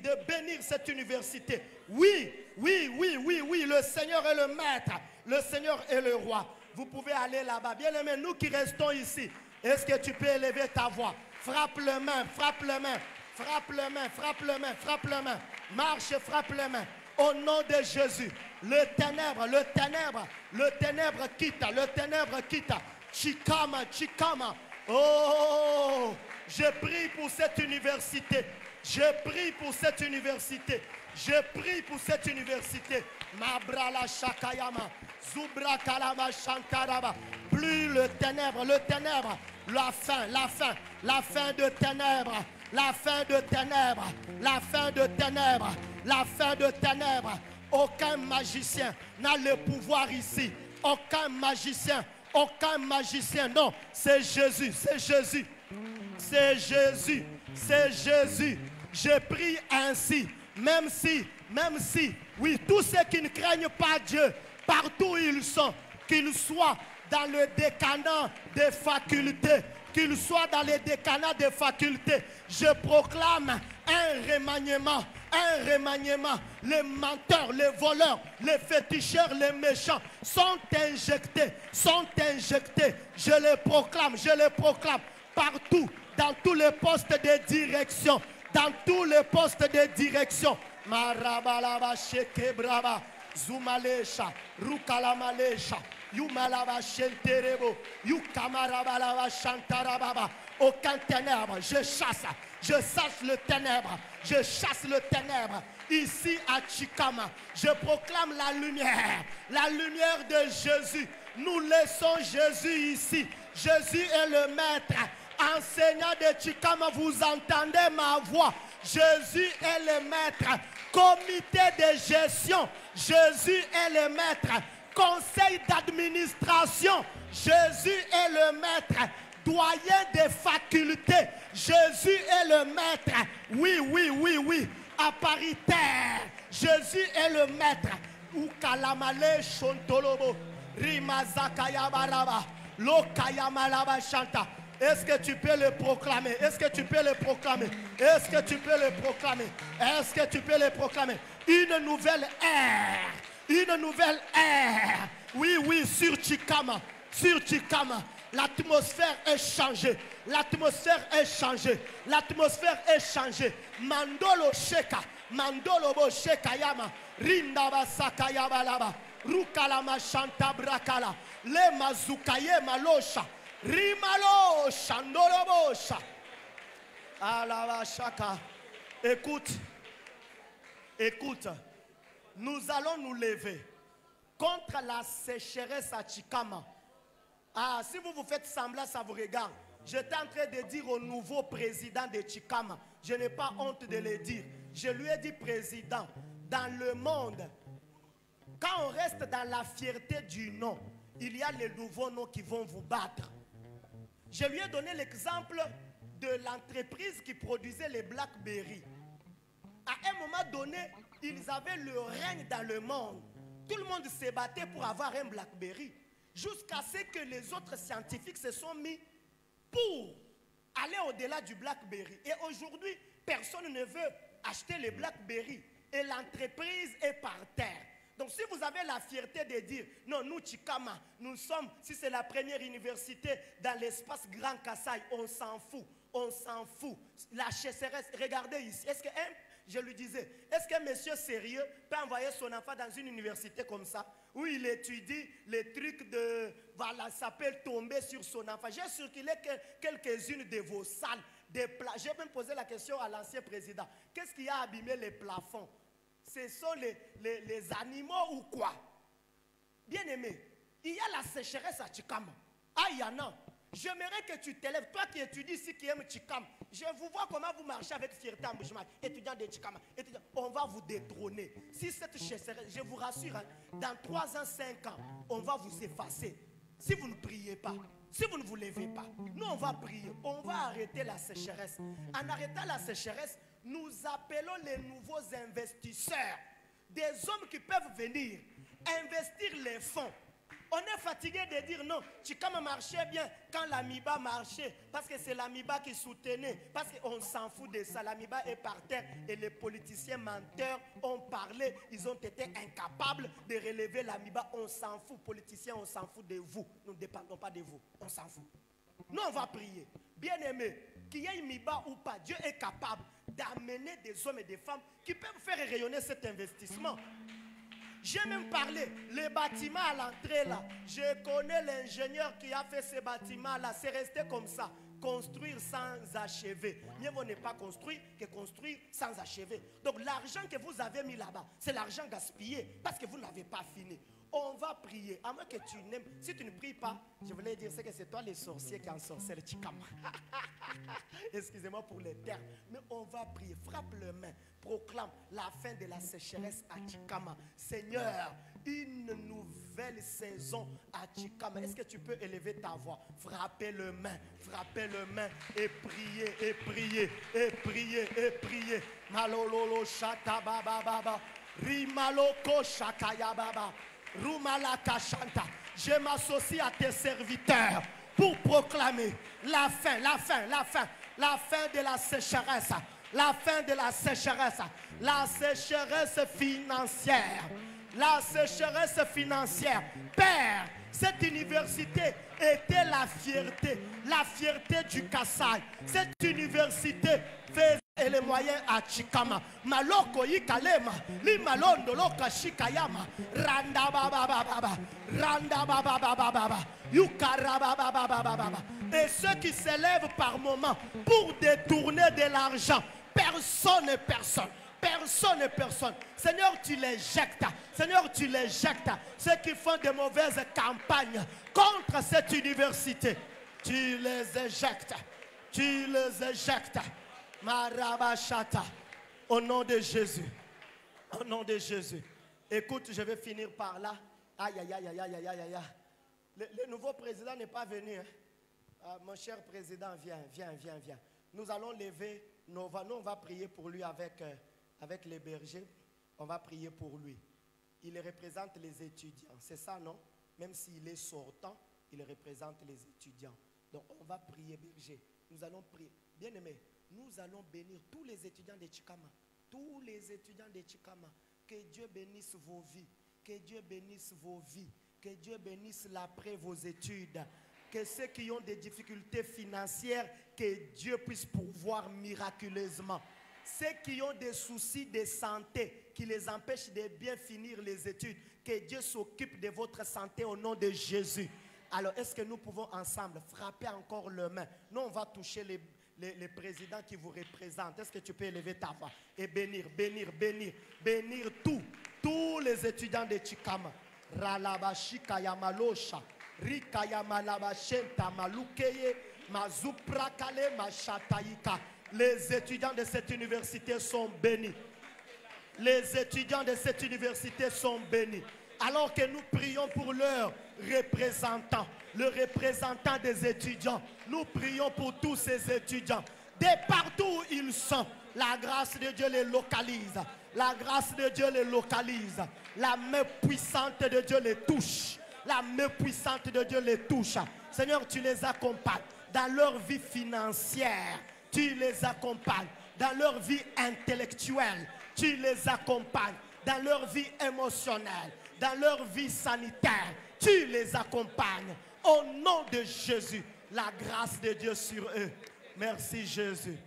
cette université. Oui, le Seigneur est le maître, le Seigneur est le roi. Vous pouvez aller là-bas. Bien aimé, nous qui restons ici, est-ce que tu peux élever ta voix? Frappe les mains. Marche, frappe les mains. Au nom de Jésus, le ténèbre quitte. Chikama. Oh, je prie pour cette université. Mabrala Shakayama, Zubra Kalama Shankaraba. Plus le ténèbre, la fin de ténèbres. Aucun magicien n'a le pouvoir ici. Aucun magicien, non, c'est Jésus. Je prie ainsi, même si, oui, tous ceux qui ne craignent pas Dieu, partout où ils sont, qu'ils soient dans le décanat des facultés, je proclame un remaniement un remaniement. Les menteurs, les voleurs, les féticheurs, les méchants sont injectés, Je les proclame partout, dans tous les postes de direction, Marabalaba sheke brava, Zumalesha, Rukalamalesha, Yumalava shenterebo, Yukamarabalava shantarababa. Aucun ténèbre, je chasse le ténèbre, ici à Chikama. Je proclame la lumière de Jésus. Nous laissons Jésus ici. Jésus est le maître. Enseignant de Chikama, vous entendez ma voix. Jésus est le maître. Comité de gestion, Jésus est le maître. Conseil d'administration, Jésus est le maître. Doyen des facultés, Jésus est le maître. Oui. À paritaire, Jésus est le maître. Ukalamale shontolobo, rimazakaya baraba, lokayamalaba shanta. Est-ce que tu peux le proclamer? Une nouvelle ère. Oui, sur Chikama. L'atmosphère est changée. Mandolo bo sheka yama. Rindaba sakayaba laba. Rukalama shanta brakala. Le mazukaye malosha. Rimalo shandolobosha. Alaba shaka. Écoute. Nous allons nous lever contre la sécheresse à Chikama. Ah, si vous faites semblant, ça vous regarde. J'étais en train de dire au nouveau président de Chikama, je n'ai pas honte de le dire. Je lui ai dit, président, dans le monde, quand on reste dans la fierté du nom, il y a les nouveaux noms qui vont vous battre. Je lui ai donné l'exemple de l'entreprise qui produisait les Blackberry. À un moment donné, ils avaient le règne dans le monde. Tout le monde se battait pour avoir un Blackberry. Jusqu'à ce que les autres scientifiques se sont mis pour aller au-delà du Blackberry. Et aujourd'hui, personne ne veut acheter les Blackberry. Et l'entreprise est par terre. Donc si vous avez la fierté de dire, non, nous, Chikama, nous sommes, si c'est la première université dans l'espace Grand Kassai, on s'en fout. La chasseresse, regardez ici. Je lui disais, est-ce qu'un monsieur sérieux peut envoyer son enfant dans une université comme ça, où il étudie les trucs de, voilà, ça peut tomber sur son enfant. J'ai circulé quelques-unes de vos salles, des plats. J'ai même posé la question à l'ancien président. Qu'est-ce qui a abîmé les plafonds? Ce sont les animaux ou quoi? Bien aimé, il y a la sécheresse à Chikama. Ah, il y en a. J'aimerais que tu t'élèves, toi qui étudies ici, qui aime Chikama. Je vous vois comment vous marchez avec fierté en Bushman, étudiant de Chikama. On va vous détrôner. Si cette sécheresse, je vous rassure, hein, dans 3 ans, 5 ans, on va vous effacer. Si vous ne priez pas, si vous ne vous levez pas, nous on va prier, on va arrêter la sécheresse. En arrêtant la sécheresse, nous appelons les nouveaux investisseurs, des hommes qui peuvent venir investir les fonds. On est fatigué de dire non, Chikama marchait bien quand l'Amiba marchait, parce que c'est l'Amiba qui soutenait, parce qu'on s'en fout de ça. L'Amiba est par terre et les politiciens menteurs ont parlé, ils ont été incapables de relever l'Amiba. On s'en fout, politiciens, on s'en fout de vous. Nous ne dépendons pas de vous, on s'en fout. Nous, on va prier. Bien aimé, qu'il y ait Miba ou pas, Dieu est capable d'amener des hommes et des femmes qui peuvent faire rayonner cet investissement. J'ai même parlé, les bâtiments à l'entrée là, je connais l'ingénieur qui a fait ces bâtiments là, c'est resté comme ça, construire sans achever. Mieux vaut ne pas construire que construire sans achever. Donc l'argent que vous avez mis là-bas, c'est l'argent gaspillé parce que vous n'avez pas fini. On va prier, à moins que tu n'aimes. Si tu ne pries pas, je voulais dire c'est que c'est toi les sorciers qui ensorcellent Chikama. Excusez-moi pour les termes, mais on va prier. Frappe les mains, proclame la fin de la sécheresse à Chikama. Seigneur, une nouvelle saison à Chikama. Est-ce que tu peux élever ta voix? Frappez le main et priez, et priez, et priez, et priez. Malololo shata baba baba, rimaloko shakaya baba. Je m'associe à tes serviteurs pour proclamer la fin de la sécheresse. la fin de la sécheresse financière. La sécheresse financière. Père, cette université était la fierté du Kassai. Cette université faisait les moyens à Chikama. Maloko yikalema, li malondo loka shikayama, randa baba baba, randa baba baba baba, yukara baba baba baba. Et ceux qui s'élèvent par moment pour détourner de l'argent, personne et personne. Personne et personne. Seigneur, tu les jettes. Seigneur, tu les jettes. Ceux qui font de mauvaises campagnes contre cette université, tu les éjectes. Tu les éjectes. Marabashata. Au nom de Jésus. Au nom de Jésus. Écoute, je vais finir par là. Aïe, aïe, aïe, aïe, aïe, aïe, aïe. Le nouveau président n'est pas venu. Hein? Mon cher président, viens. Nous allons lever nos voix. Nous, on va prier pour lui avec les bergers, on va prier pour lui. Il représente les étudiants, c'est ça, non? Même s'il est sortant, il représente les étudiants. Donc on va prier, berger. Nous allons prier. Bien-aimés, nous allons bénir tous les étudiants de Chikama. Tous les étudiants de Chikama. Que Dieu bénisse vos vies. Que Dieu bénisse vos vies. Que Dieu bénisse l'après vos études. Que ceux qui ont des difficultés financières, que Dieu puisse pourvoir miraculeusement. Ceux qui ont des soucis de santé qui les empêchent de bien finir les études, que Dieu s'occupe de votre santé au nom de Jésus. Alors, est-ce que nous pouvons ensemble frapper encore les mains? Nous, on va toucher les présidents qui vous représentent. Est-ce que tu peux élever ta voix et bénir tous les étudiants de Chikama. Ralabashika yamalosha, Rika yamalabashenta malukeye, mazuprakale machataika. Les étudiants de cette université sont bénis. Les étudiants de cette université sont bénis. Alors que nous prions pour leur représentant, le représentant des étudiants, nous prions pour tous ces étudiants. De partout où ils sont, la grâce de Dieu les localise. La grâce de Dieu les localise. La main puissante de Dieu les touche. La main puissante de Dieu les touche. Seigneur, tu les accompagnes dans leur vie financière. Tu les accompagnes dans leur vie intellectuelle. Tu les accompagnes dans leur vie émotionnelle, dans leur vie sanitaire. Tu les accompagnes. Au nom de Jésus, la grâce de Dieu sur eux. Merci Jésus.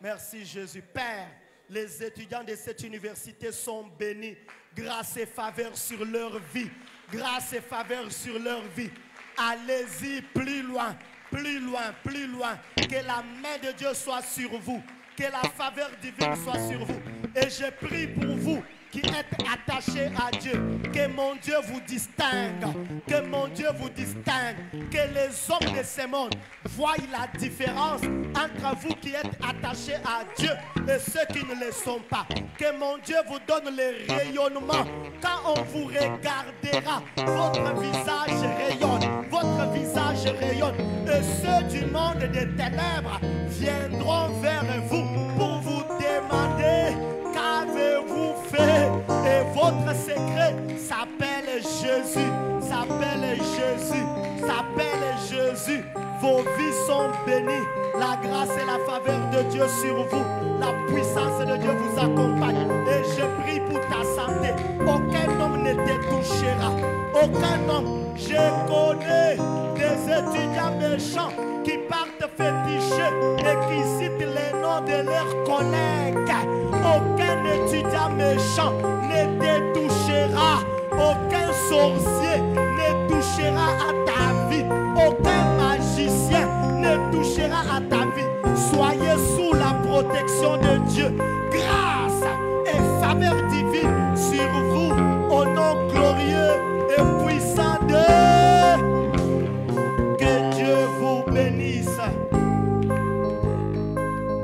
Merci Jésus. Père, les étudiants de cette université sont bénis. Grâce et faveur sur leur vie. Grâce et faveur sur leur vie. Allez-y plus loin. Plus loin, plus loin. Que la main de Dieu soit sur vous. Que la faveur divine soit sur vous. Et je prie pour vous qui êtes attachés à Dieu. Que mon Dieu vous distingue. Que mon Dieu vous distingue. Que les hommes de ce monde voient la différence entre vous qui êtes attachés à Dieu et ceux qui ne le sont pas. Que mon Dieu vous donne le rayonnement. Quand on vous regardera, votre visage rayonne. Votre visage rayonne. Et ceux du monde des ténèbres viendront vers vous pour vous demander qu'avez-vous fait. Et votre secret s'appelle Jésus. S'appelle Jésus. S'appelle Jésus. Vos vies sont bénies. La grâce et la faveur de Dieu sur vous. La puissance de Dieu vous accompagne. Et je prie pour ta santé. Aucun homme ne te touchera. Aucun homme. Je connais des étudiants méchants qui partent féticher et qui citent les noms de leurs collègues. Aucun étudiant méchant ne te touchera. Aucun sorcier ne touchera à ta vie. Aucun magicien ne touchera à ta vie. Soyez sous la protection de Dieu. Grâce et faveur divine sur vous. Au nom glorieux et puissant de... Que Dieu vous bénisse.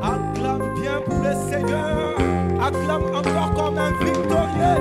Acclame bien pour le Seigneur. Acclame encore comme un victorieux.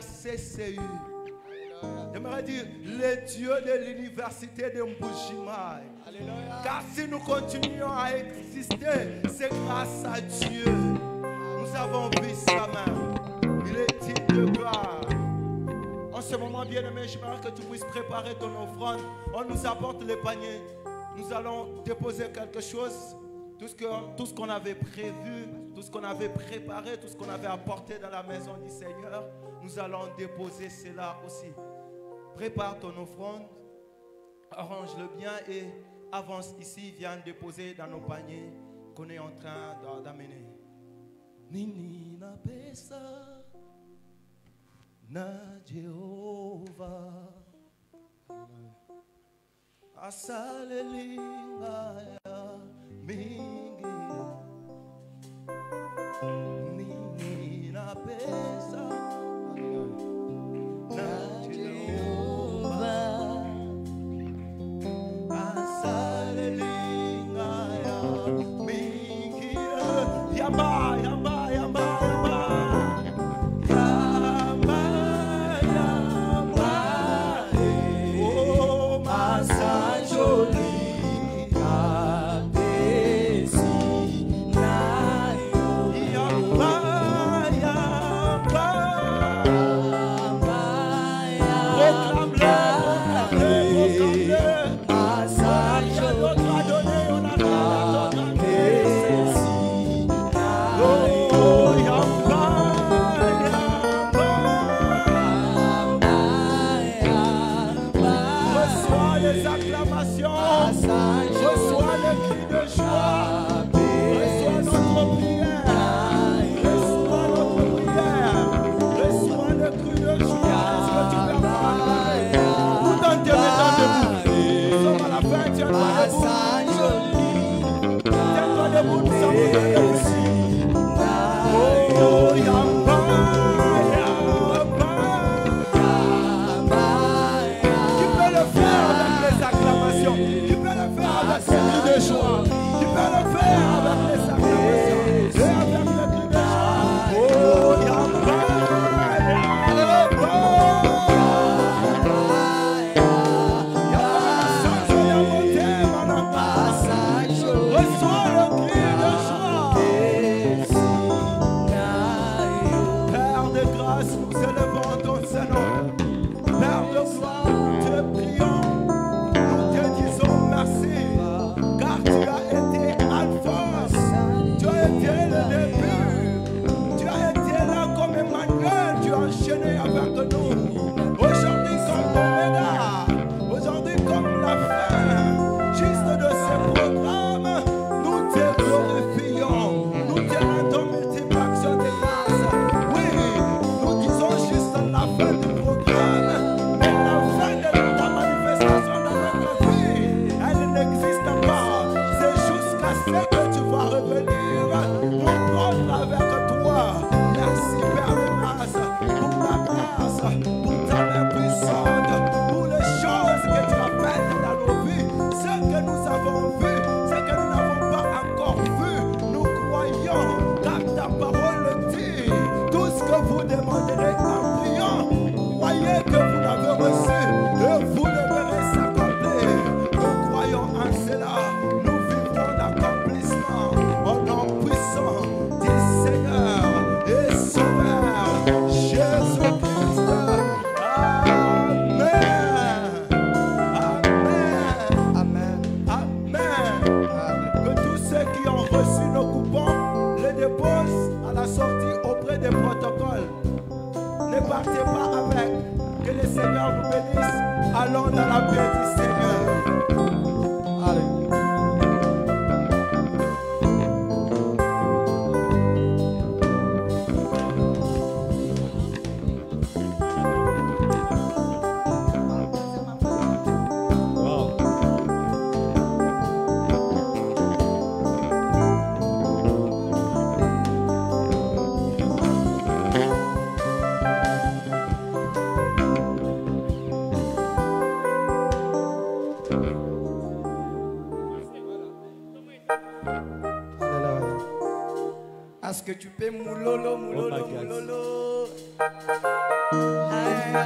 la CCU. J'aimerais dire le Dieu de l'université de Mbujimaï. Car si nous continuons à exister, c'est grâce à Dieu. Nous avons vu sa main. Il est digne de gloire. En ce moment, bien-aimé, j'aimerais que tu puisses préparer ton offrande. On nous apporte les paniers. Nous allons déposer quelque chose. Tout ce qu'on avait prévu, tout ce qu'on avait préparé, tout ce qu'on avait apporté dans la maison du Seigneur, nous allons déposer cela aussi. Prépare ton offrande, arrange-le bien et avance ici, viens déposer dans nos paniers qu'on est en train d'amener. Nini na pesa na Jehovah asalelinga ya mingi nini na pesa na Jehovah asalelinga ya mingi yamba yamba yamba yamba yamba yamba oh masajoli Est-ce que tu peux moulolo, moulolo, moulolo? Aïe, aïe,